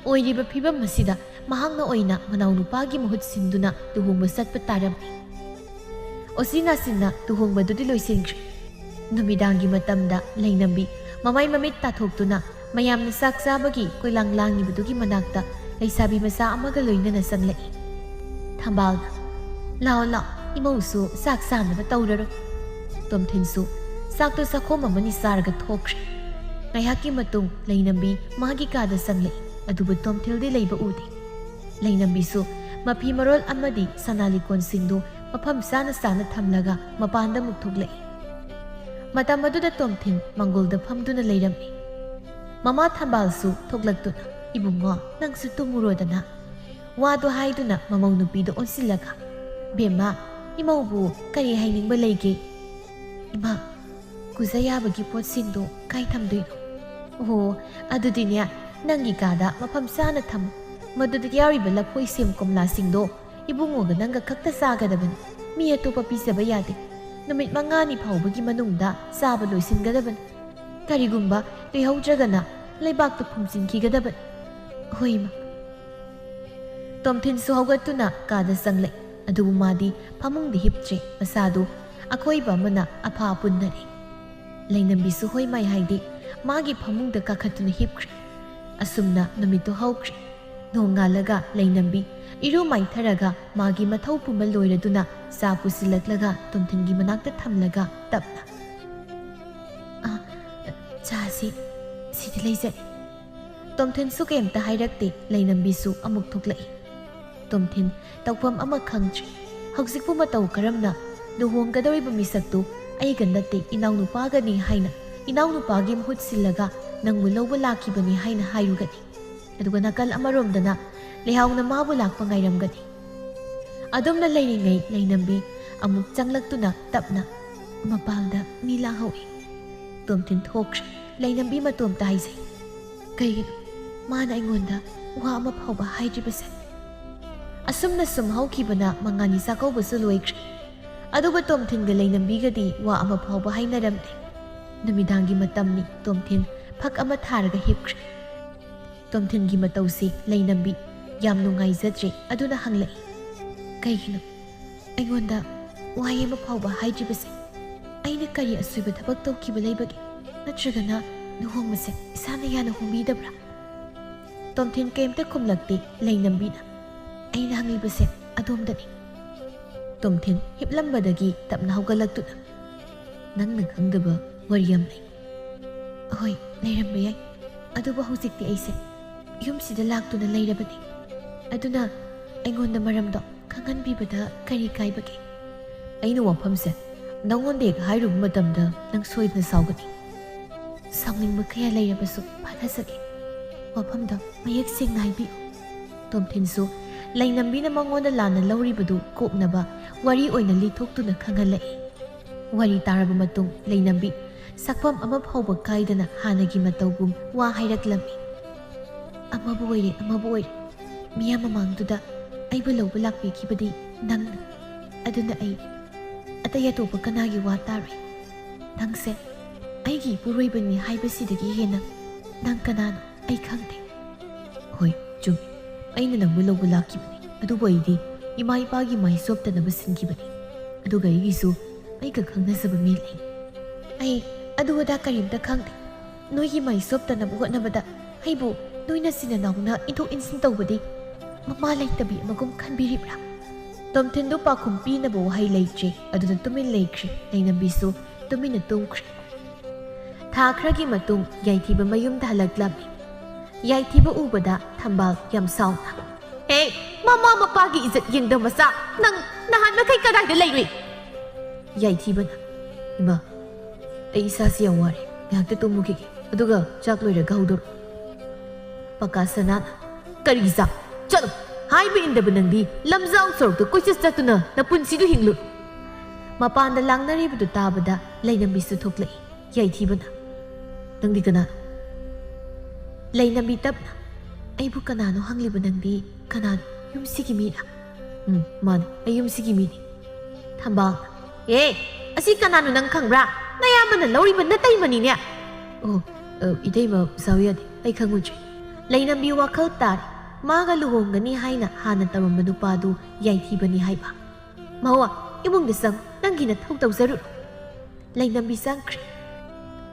ꯑꯣꯏꯔꯤꯕ ꯐꯤꯕꯝ ꯑꯁꯤꯗ ꯃꯍꯥꯛꯅ ꯑꯣꯏꯅ ꯃꯅꯥꯎꯅꯨꯄꯥꯒꯤ ꯃꯍꯨꯠ ꯁꯤꯟꯗꯨꯅ ꯂꯨꯍꯣꯡꯕ ꯆꯠꯄ ꯇꯥꯔꯝꯃꯤ. ꯑꯣꯁꯤꯅꯥꯁꯤꯟꯅ ꯂꯨꯍꯣꯡꯕꯗꯨꯗꯤ ꯂꯣꯏꯁꯤꯟꯈ꯭ꯔꯦ. ꯅꯨꯃꯤꯗꯥꯡꯒꯤ ꯃꯇꯝꯗ ꯂꯩꯅꯝꯕꯤ ꯃꯃꯥꯏ ꯃꯃꯤꯠ ꯇꯥꯊꯣꯛꯇꯨꯅ ꯃꯌꯥꯝꯅ ꯆꯥꯛ ꯆꯥꯕꯒꯤ ꯀꯣꯏꯂꯥꯡ ꯂꯥꯡꯂꯤꯕꯗꯨꯒꯤ ꯃꯅꯥꯛꯇ ꯂꯩꯁꯥꯕꯤ ꯃꯆꯥ ꯑꯃꯒ ꯂꯣꯏꯅꯅ ꯆꯪꯂꯛꯏ. ꯊꯝꯕꯥꯜꯅ, ꯂꯥꯎ ꯂꯥꯎ, ꯏꯃꯧꯁꯨ ꯆꯥꯛ ꯆꯥꯅꯕ ꯇꯧꯔꯔꯣ. ꯇꯣꯝꯊꯤꯟꯁꯨ ꯆꯥꯛꯇꯨ ꯆꯥꯈꯣꯝ ꯑꯃꯅꯤ ꯆꯥꯔꯒ ꯊꯣꯛꯈ꯭ꯔꯦ. ꯉꯥꯏꯍꯥꯛꯀꯤ ꯃꯇꯨꯡ ꯂꯩꯅꯝꯕꯤ ꯃꯥꯒꯤ ꯀꯥꯗ ꯆꯪꯂꯛꯏ. ꯑꯗꯨꯕꯨ ꯇꯣꯝꯊꯤꯜꯗꯤ ꯂꯩꯕ ꯎꯗꯦ. ꯂꯩꯅꯝꯕꯤꯁꯨ ꯃꯐꯤ ꯃꯔꯣꯜ ꯑꯃꯗꯤ ꯁꯅꯥ ꯂꯤꯀꯣꯟꯁꯤꯡꯗꯨ ꯃꯐꯝ ꯆꯥꯅ ꯆꯥꯅ ꯊꯝꯂꯒ ꯃꯄꯥꯟꯗ ꯑꯃꯨꯛ ꯊꯣꯛꯂꯛꯏ. ꯃꯇꯝ ꯑꯗꯨꯗ ꯇꯣꯝꯊꯤꯟ ꯃꯪꯒꯣꯜꯗ ꯐꯝꯗꯨꯅ ꯂꯩꯔꯝꯃꯤ. ꯃꯃꯥ ꯊꯝꯕꯥꯜꯁꯨ ꯊꯣꯛꯂꯛꯇꯨꯅ, ꯏꯕꯨꯡꯉꯣ, ꯅꯪꯁꯨ ꯇꯨꯝꯃꯨꯔꯣꯗꯅ. ꯋꯥꯗꯣ ꯍꯥꯏꯗꯨꯅ ꯃꯃꯧ ꯅꯨꯄꯤꯗ ꯑꯣꯟꯁꯤꯜꯂꯒ, ꯕꯦꯝꯃ, ꯏꯃꯧꯕꯨ ꯀꯔꯤ ꯍꯥꯏꯅꯤꯡꯕ ꯂꯩꯒꯦ? ꯏꯃꯥ, ꯀꯨꯖ ꯌꯥꯕꯒꯤ ꯄꯣꯠꯁꯤꯡꯗꯣ ꯀꯥꯏ ꯊꯝꯗꯣꯏꯅꯣ? ꯑꯣ, ꯑꯗꯨꯗꯤꯅꯦ, ꯅꯪꯒꯤ ꯀꯥꯗ ꯃꯐꯝ ꯆꯥꯅ ꯊꯝꯃꯨ. ꯃꯗꯨꯗ ꯌꯥꯎꯔꯤꯕ ꯂꯐꯣꯏ ꯁꯦꯝ ꯀꯣꯝꯂꯥꯁꯤꯡꯗꯣ ꯏꯕꯨꯡꯉꯣꯒ ꯅꯪꯒ ꯈꯛꯇ ꯆꯥꯒꯗꯕꯅꯤ. ꯃꯤ ꯑꯇꯣꯞꯄ ꯄꯤꯖꯕ ꯌꯥꯗꯦ. ꯅꯨꯃꯤꯠ 5ꯅꯤ ꯐꯥꯎꯕꯒꯤ ꯃꯅꯨꯡꯗ ꯆꯥꯕ ꯂꯣꯏꯁꯤꯟꯒꯗꯕꯅꯤ. ꯀꯔꯤꯒꯨꯝꯕ ꯂꯩꯍꯧꯗ꯭ꯔꯒꯅ ꯂꯩꯕꯥꯛꯇ ꯐꯨꯝꯖꯤꯟꯈꯤꯒꯗꯕꯅꯤ. ꯍꯣꯏ ꯏꯃꯥ. ꯇꯣꯝꯊꯤꯟꯁꯨ ꯍꯧꯒꯠꯇꯨꯅ ꯀꯥꯗ ꯆꯪꯂꯛꯏ. ꯑꯗꯨꯕꯨ ꯃꯥꯗꯤ ꯐꯃꯨꯡꯗ ꯍꯤꯞꯇ꯭ꯔꯦ. ꯃꯁꯥꯗꯨ ꯑꯈꯣꯏꯕ ꯑꯃꯅ ꯑꯐꯥ ꯄꯨꯟꯅꯔꯦ. ꯂꯩꯅꯝꯕꯤꯁꯨ ꯍꯣꯏ ꯃꯥꯏ ꯍꯥꯏꯗꯤ ꯃꯥꯒꯤ ꯐꯃꯨꯡꯗ ꯀꯥꯈꯠꯇꯨꯅ ꯍꯤꯞꯈ꯭ꯔꯦ. ꯑꯁꯨꯝꯅ ꯅꯨꯃꯤꯠꯇꯨ ꯍꯧꯈ꯭ꯔꯦ. ꯅꯣꯡꯉꯥꯜꯂꯒ ꯂꯩꯅꯝꯕꯤ ꯏꯔꯨ ꯃꯥꯏꯊꯔꯒ ꯃꯥꯒꯤ ꯃꯊꯧ ꯄꯨꯝꯕ ꯂꯣꯏꯔꯗꯨꯅ ꯆꯥ ꯄꯨꯁꯤꯜꯂꯛꯂꯒ ꯇꯣꯝꯊꯤꯟꯒꯤ ꯃꯅꯥꯛꯇ ꯊꯝꯂꯒ ꯇꯞꯅ, ꯆꯥꯁꯤ ꯁꯤꯗ ꯂꯩꯖꯔꯦ. ꯇꯣꯝꯊꯤꯟꯁꯨ ꯀꯩꯝꯇ ꯍꯥꯏꯔꯛꯇꯦ. ꯂꯩꯅꯝꯕꯤꯁꯨ ꯑꯃꯨꯛ ꯊꯣꯛꯂꯛꯏ. ꯇꯣꯝꯊꯤꯟ ꯇꯧꯐꯝ ꯑꯃ ꯈꯪꯗ꯭ꯔꯤ. ꯍꯧꯖꯤꯛꯄꯨ ꯃꯇꯧ ꯀꯔꯝꯅ ꯂꯨꯍꯣꯡꯒꯗꯧꯔꯤꯕ ꯃꯤꯁꯛꯇꯨ ꯑꯩꯒ ꯅꯠꯇꯦ ꯏꯅꯥꯎꯅꯨꯄꯥꯒꯅꯤ ꯍꯥꯏꯅ ꯏꯅꯥꯎꯅꯨꯄꯥꯒꯤ ꯃꯍꯨꯠ ꯁꯤꯜꯂꯒ ꯅꯪꯕꯨ ꯂꯧꯕ ꯂꯥꯛꯈꯤꯕꯅꯤ ꯍꯥꯏꯅ ꯍꯥꯏꯔꯨꯒꯅꯤ? ꯑꯗꯨꯒ ꯅꯥꯀꯜ ꯑꯃꯔꯣꯝꯗꯅ ꯂꯩꯍꯥꯎꯅ ꯃꯥꯕꯨ ꯂꯥꯛꯄ ꯉꯥꯏꯔꯝꯒꯅꯤ. ꯑꯗꯨꯝꯅ ꯂꯩꯔꯤꯉꯩ ꯂꯩꯅꯝꯕꯤ ꯑꯃꯨꯛ ꯆꯪꯂꯛꯇꯨꯅ ꯇꯞꯅ, ꯃꯄꯥꯜꯗ ꯃꯤ ꯂꯥꯡꯍꯧꯏ. ꯇꯣꯝꯊꯤꯟ ꯊꯣꯛꯈ꯭ꯔꯦ. ꯂꯩꯅꯝꯕꯤ ꯃꯇꯣꯝꯇ ꯍꯥꯏꯖꯩ, ꯀꯩꯒꯤꯅꯣ ꯃꯥꯅ ꯑꯩꯉꯣꯟꯗ ꯋꯥ ꯑꯃ ꯐꯥꯎꯕ ꯍꯥꯏꯗ꯭ꯔꯤꯕꯁꯦ? ꯑꯁꯨꯝꯅ ꯁꯨꯝ ꯍꯧꯈꯤꯕꯅ 5ꯅꯤ ꯆꯥꯛꯀꯧꯕꯁꯨ ꯂꯣꯏꯈ꯭ꯔꯦ. ꯑꯗꯨꯒ ꯇꯣꯝꯊꯤꯟꯒ ꯂꯩꯅꯝꯕꯤꯒꯗꯤ ꯋꯥ ꯑꯃ ꯐꯥꯎꯕ ꯍꯥꯏꯅꯔꯝꯗꯦ. ꯅꯨꯃꯤꯗꯥꯡꯒꯤ ꯃꯇꯝꯅꯤ. ꯇꯣꯝꯊꯤꯟ ꯐꯛ ꯑꯃ ꯊꯥꯔꯒ ꯍꯤꯞꯈ꯭ꯔꯦ. ꯇꯣꯝꯊꯤꯟꯒꯤ ꯃꯇꯧꯁꯤ ꯂꯩꯅꯝꯕꯤ ꯌꯥꯝ ꯅꯨꯡꯉꯥꯏꯖꯗ꯭ꯔꯦ. ꯑꯗꯨꯅ ꯍꯪꯂꯛꯏ, ꯀꯩꯒꯤꯅꯣ ꯑꯩꯉꯣꯟꯗ ꯋꯥꯍꯩ ꯑꯃ ꯐꯥꯎꯕ ꯍꯥꯏꯗ꯭ꯔꯤꯕꯁꯦ? ꯑꯩꯅ ꯀꯔꯤ ꯑꯁꯣꯏꯕ ꯊꯕꯛ ꯇꯧꯈꯤꯕ ꯂꯩꯕꯒꯦ? ꯅꯠꯇ꯭ꯔꯒꯅ ꯂꯨꯍꯣꯡꯕꯁꯦ ꯏꯁꯥꯅ ꯌꯥꯅ ꯍꯣꯡꯕꯤꯗꯕ꯭ꯔꯥ? ꯇꯣꯝꯊꯤꯟ ꯀꯩꯝꯇ ꯈꯨꯝꯂꯛꯇꯦ. ꯂꯩꯅꯝꯕꯤꯅ, ꯑꯩꯅ ꯍꯪꯂꯤꯕꯁꯦ ꯑꯗꯣꯝꯗꯅꯤ. ꯇꯣꯝꯊꯤꯟ ꯍꯤꯞꯂꯝꯕꯗꯒꯤ ꯇꯞꯅ ꯍꯧꯒꯠꯂꯛꯇꯨꯅ, ꯅꯪꯅ ꯈꯪꯗꯕ ꯋꯥꯔꯤ ꯑꯃ ꯂꯩ. ꯍꯣꯏ, ꯂꯩꯔꯝꯕ ꯌꯥꯏ. ꯑꯗꯨꯕꯨ ꯍꯧꯖꯤꯛꯇꯤ ꯑꯩꯁꯦ ꯌꯨꯝꯁꯤꯗ ꯂꯥꯛꯇꯨꯅ ꯂꯩꯔꯕꯅꯤ. ꯑꯗꯨꯅ ꯑꯩꯉꯣꯟꯗ ꯃꯔꯝꯗꯣ ꯈꯪꯍꯟꯕꯤꯕꯗ ꯀꯔꯤ ꯀꯥꯏꯕꯒꯦ? ꯑꯩꯅ ꯋꯥꯐꯝꯁꯦ ꯅꯪꯉꯣꯟꯗ ꯍꯦꯛ ꯍꯥꯏꯔꯨꯕ ꯃꯇꯝꯗ ꯅꯪ ꯁꯣꯏꯗꯅ ꯁꯥꯎꯒꯅꯤ. ꯁꯥꯎꯅꯤꯡꯕ ꯀꯌꯥ ꯂꯩꯔꯕꯁꯨ ꯐꯥꯊꯖꯒꯦ ꯋꯥꯐꯝꯗꯣ ꯃꯌꯦꯛ ꯁꯦꯡꯅ ꯍꯥꯏꯕꯤꯌꯨ ꯇꯣꯝꯊꯤꯟꯁꯨ ꯂꯩꯅꯝꯕꯤꯅ ꯃꯉꯣꯟꯗ ꯂꯥꯟꯅ ꯂꯧꯔꯤꯕꯗꯨ ꯀꯣꯛꯅꯕ ꯋꯥꯔꯤ ꯑꯣꯏꯅ ꯂꯤꯊꯣꯛꯇꯨꯅ ꯈꯪꯍꯜꯂꯛꯏ ꯋꯥꯔꯤ ꯇꯥꯔꯕ ꯃꯇꯨꯡ ꯂꯩꯅꯝꯕꯤ ꯁꯛꯐꯝ ꯑꯃ ꯐꯥꯎꯕ ꯀꯥꯏꯗꯅ ꯍꯥꯟꯅꯒꯤ ꯃꯇꯧꯒꯨꯝ ꯋꯥ ꯍꯥꯏꯔꯛꯂꯝꯃꯤ ꯑꯃꯕꯨ ꯑꯣꯏꯔꯦ ꯃꯤꯌꯥꯝ ꯃꯃꯥꯡꯗꯨꯗ ꯑꯩꯕꯨ ꯂꯧꯕ ꯂꯥꯛꯄꯤꯈꯤꯕꯗꯤ ꯅꯪꯅ ꯑꯗꯨꯅ ꯑꯩ ꯑꯇꯩ ꯑꯇꯣꯞꯄ ꯀꯅꯥꯒꯤ ꯋꯥ ꯇꯥꯔꯣꯏ ꯅꯪꯁꯦ ꯑꯩꯒꯤ ꯏꯄꯨꯔꯣꯏꯕꯅꯤ ꯍꯥꯏꯕꯁꯤꯗꯒꯤ ꯍꯦꯟꯅ ꯅꯪ ꯀꯅꯥꯅꯣ ꯑꯩ ꯈꯪꯗꯦ ꯍꯣꯏ ꯆꯨꯝꯃꯤ ꯑꯩꯅ ꯅꯪꯕꯨ ꯂꯧꯕ ꯂꯥꯛꯈꯤꯕꯅꯤ ꯑꯗꯨꯕꯨ ꯑꯩꯗꯤ ꯏꯃꯥ ꯏꯄꯥꯒꯤ ꯃꯥꯏ ꯆꯣꯞꯇꯅꯕ ꯁꯤꯟꯈꯤꯕꯅꯤ ꯑꯗꯨꯒ ꯑꯩꯒꯤꯁꯨ ꯑꯩꯒ ꯈꯪꯅꯖꯕ ꯃꯤ ꯂꯩ ꯑꯩ ꯑꯗꯨ ꯑꯗꯥ ꯀꯔꯤꯝꯇ ꯈꯪꯗꯦ ꯅꯣꯏꯒꯤ ꯃꯥꯏ ꯆꯣꯞꯇꯅꯕ ꯍꯣꯠꯅꯕꯗ ꯑꯩꯕꯨ ꯅꯣꯏꯅ ꯆꯤꯟꯅꯅꯥꯎꯅ ꯏꯟꯊꯣꯛ ꯏꯟꯁꯤꯟ ꯇꯧꯕꯗꯤ ꯃꯃꯥ ꯂꯩꯇꯕꯤ ꯑꯃꯒꯨꯝ ꯈꯟꯕꯤꯔꯤꯕ꯭ꯔꯥ ꯇꯣꯝꯊꯤꯟꯗꯨ ꯄꯥꯈꯨꯝ ꯄꯤꯅꯕ ꯋꯥꯍꯩ ꯂꯩꯇ꯭ꯔꯦ ꯑꯗꯨꯅ ꯇꯨꯃꯤꯟ ꯂꯩꯈ꯭ꯔꯦ ꯂꯩꯅꯝꯕꯤꯁꯨ ꯇꯨꯃꯤꯟꯅ ꯇꯨꯝꯈ꯭ꯔꯦ ꯊꯥ ꯈꯔꯒꯤ ꯃꯇꯨꯡ ꯌꯥꯏꯊꯤꯕ ꯃꯌꯨꯝꯗ ꯍꯜꯂꯛꯂꯝꯃꯤ ꯌꯥꯏꯊꯤꯕ ꯎꯕꯗ ꯊꯝꯕꯥꯜ ꯌꯥꯝ ꯁꯥꯎꯅ ꯍꯦ ꯃꯃꯥ ꯃꯄꯥꯒꯤ ꯏꯖꯠ ꯌꯦꯡꯗꯕ ꯃꯆꯥ ꯅꯪ ꯅꯍꯥꯟ ꯃꯈꯩ ꯀꯗꯥꯏꯗ ꯂꯩꯔꯨꯏ ꯌꯥꯏꯊꯤꯕꯅ ꯏꯃꯥ ꯑꯩ ꯏꯁꯥꯁꯤ ꯌꯥꯝ ꯋꯥꯔꯦ ꯉꯥꯏꯍꯥꯛꯇ ꯇꯨꯝꯃꯨꯈꯤꯒꯦ ꯑꯗꯨꯒ ꯆꯥꯛ ꯂꯣꯏꯔꯒ ꯍꯧꯗꯣꯔꯛꯎ ꯄꯀꯥ ꯁꯅꯥꯅ ꯀꯔꯤ ꯆꯥꯛ ꯆꯠꯂꯣ ꯍꯥꯏꯕ ꯏꯟꯗꯕ ꯅꯪꯗꯤ ꯂꯝꯖꯥꯎ ꯁꯣꯔꯣꯛꯇ ꯀꯣꯏꯆꯠ ꯆꯠꯇꯨꯅ ꯅꯄꯨꯟꯁꯤꯗꯨ ꯍꯤꯡꯂꯨ ꯃꯄꯥꯟꯗ ꯂꯥꯡꯅꯔꯤꯕꯗꯨ ꯇꯥꯕꯗ ꯂꯩꯅꯝꯕꯤꯁꯨ ꯊꯣꯛꯂꯛꯏ ꯌꯥꯏꯊꯤꯕꯅ ꯅꯪꯗꯤ ꯀꯅꯥꯅꯣ ꯂꯩꯅꯝꯕꯤ ꯇꯞꯅ ꯑꯩꯕꯨ ꯀꯅꯥꯅꯣ ꯍꯪꯂꯤꯕ ꯅꯪꯗꯤ ꯀꯅꯥꯅꯣ ꯌꯨꯝꯁꯤꯒꯤ ꯃꯤꯔꯥ ꯃꯥꯅꯤ ꯑꯩ ꯌꯨꯝꯁꯤꯒꯤ ꯃꯤꯅꯤ ꯊꯝꯕꯥꯜꯅ ꯑꯁꯤ ꯀꯅꯥꯅꯣ ꯅꯪ ꯈꯪꯕ꯭ꯔꯥ ꯅꯌꯥꯝꯕꯅ ꯂꯧꯔꯤꯕ ꯅꯇꯩꯃꯅꯤꯅꯦ ꯑꯣ ꯏꯇꯩꯃ ꯁꯥꯎ ꯌꯥꯗꯦ ꯑꯩ ꯈꯪꯉꯨꯗ꯭ꯔꯦ ꯂꯩꯅꯝꯕꯤ ꯋꯥꯈꯜ ꯇꯥꯔꯦ ꯃꯥꯒ ꯂꯨꯍꯣꯡꯒꯅꯤ ꯍꯥꯏꯅ ꯍꯥꯟꯅ ꯇꯧꯔꯝꯕ ꯅꯨꯄꯥꯗꯨ ꯌꯥꯏꯊꯤꯕꯅꯤ ꯍꯥꯏꯕ ꯃꯧꯋꯥ ꯏꯃꯨꯡꯗ ꯆꯪ ꯅꯪꯒꯤ ꯅꯊꯧ ꯇꯧꯖꯔꯨ ꯂꯩꯅꯝꯕꯤ ꯆꯪꯈ꯭ꯔꯦ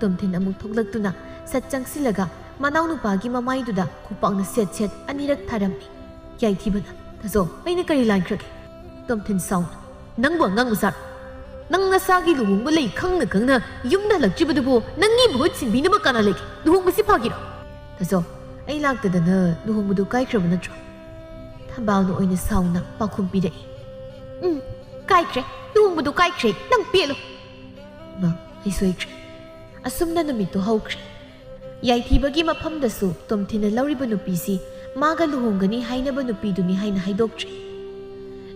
ꯇꯣꯝꯊꯤꯟ ꯑꯃꯨꯛ ꯊꯣꯛꯂꯛꯇꯨꯅ ꯁꯠ ꯆꯪꯁꯤꯜꯂꯒ ꯃꯅꯥꯎ ꯅꯨꯄꯥꯒꯤ ꯃꯃꯥꯏꯗꯨꯗ ꯈꯨꯄꯥꯛꯅ ꯁꯦꯠ ꯁꯦꯠ ꯑꯅꯤꯔꯛ ꯊꯥꯔꯝꯃꯤ ꯌꯥꯏꯊꯤꯕꯅ ꯇꯥꯖꯣ ꯑꯩꯅ ꯀꯔꯤ ꯂꯥꯟꯈ꯭ꯔꯒꯦ ꯇꯣꯝꯊꯤꯟ ꯁꯥꯎꯅ ꯅꯪꯕꯨ ꯑꯉꯥꯡ ꯃꯆꯥ ꯅꯪ ꯅꯁꯥꯒꯤ ꯂꯨꯍꯣꯡꯕ ꯂꯩ ꯈꯪꯅ ꯈꯪꯅ ꯌꯨꯝꯗ ꯍꯜꯂꯛꯇ꯭ꯔꯤꯕꯗꯨꯕꯨ ꯅꯪꯒꯤ ꯃꯍꯨꯠ ꯁꯤꯟꯕꯤꯅꯕ ꯀꯅꯥ ꯂꯩꯒꯦ ꯂꯨꯍꯣꯡꯕꯁꯤ ꯐꯥꯒꯤꯔꯣ ꯇꯥꯖꯣ ꯑꯩ ꯂꯥꯛꯇꯗꯅ ꯂꯨꯍꯣꯡꯕꯗꯨ ꯀꯥꯏꯈ꯭ꯔꯕ ꯅꯠꯇ꯭ꯔꯣ ꯊꯝꯕꯥꯜꯅ ꯑꯣꯏꯅ ꯁꯥꯎꯅ ꯄꯥꯎꯈꯨꯝ ꯄꯤꯔꯛꯏ ꯀꯥꯏꯈ꯭ꯔꯦ ꯂꯨꯍꯣꯡꯕꯗꯨ ꯀꯥꯏꯈ꯭ꯔꯦ ꯅꯪ ꯄꯦꯜꯂꯨ ꯃꯥ ꯑꯩ ꯁꯣꯏꯈ꯭ꯔꯦ ꯑꯁꯨꯝꯅ ꯅꯨꯃꯤꯠꯇꯨ ꯍꯧꯈ꯭ꯔꯦ ꯌꯥꯏꯊꯤꯕꯒꯤ ꯃꯐꯝꯗꯁꯨ ꯇꯣꯝꯊꯤꯟꯅ ꯂꯧꯔꯤꯕ ꯅꯨꯄꯤꯁꯤ ꯃꯥꯒ ꯂꯨꯍꯣꯡꯒꯅꯤ ꯍꯥꯏꯅꯕ ꯅꯨꯄꯤꯗꯨꯅꯤ ꯍꯥꯏꯅ ꯍꯥꯏꯗꯣꯛꯇ꯭ꯔꯦ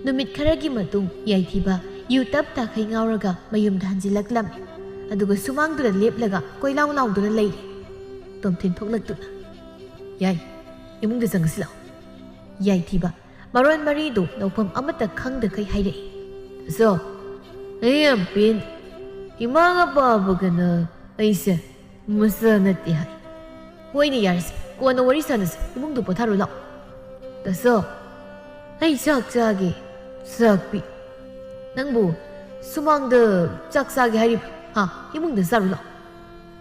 ꯅꯨꯃꯤꯠ ꯈꯔꯒꯤ ꯃꯇꯨꯡ ꯌꯥꯏꯊꯤꯕ ꯌꯨ ꯇꯞ ꯇꯥꯈꯩ ꯉꯥꯎꯔꯒ ꯃꯌꯨꯝꯗ ꯍꯟꯖꯤꯜꯂꯛꯂꯝꯃꯤ ꯑꯗꯨꯒ ꯁꯨꯃꯥꯡꯗꯨꯗ ꯂꯦꯞꯂꯒ ꯀꯣꯏꯂꯥꯎ ꯂꯥꯎꯗꯨꯅ ꯂꯩꯔꯦ ꯇꯣꯝꯊꯤꯟ ꯊꯣꯛꯂꯛꯇꯨꯅ ꯌꯥꯏ ꯏꯃꯨꯡꯗ ꯆꯪꯉꯁꯤ ꯂꯥꯛꯑꯣ ꯌꯥꯏꯊꯤꯕ ꯃꯔꯣꯟ ꯃꯔꯤꯗꯨ ꯂꯧꯐꯝ ꯑꯃꯠꯇ ꯈꯪꯗꯈꯩ ꯍꯥꯏꯔꯛꯏ ꯑꯁꯣ ꯑꯩ ꯌꯥꯝ ꯄꯦꯟꯗꯦ ꯏꯃꯥꯒ ꯄꯥꯕꯒꯅ ꯑꯩꯁꯦ ꯃꯆꯥ ꯅꯠꯇꯦ ꯍꯥꯏ ꯍꯣꯏꯅꯦ ꯌꯥꯔꯁꯦ ꯀꯣꯟꯅ ꯋꯥꯔꯤ ꯁꯥꯟꯅꯁꯦ ꯏꯃꯨꯡꯗ ꯄꯣꯊꯥꯔꯣ ꯂꯥꯛꯑꯣ ꯇꯥꯁꯣ ꯑꯩ ꯆꯥꯛ ꯆꯥꯒꯦ ꯆꯥꯛ ꯄꯤ ꯅꯪꯕꯨ ꯁꯨꯃꯥꯡꯗ ꯆꯥꯛ ꯆꯥꯒꯦ ꯍꯥꯏꯔꯤꯕ꯭ꯔꯣ ꯏꯃꯨꯡꯗ ꯆꯥꯔꯨ ꯂꯥꯛꯑꯣ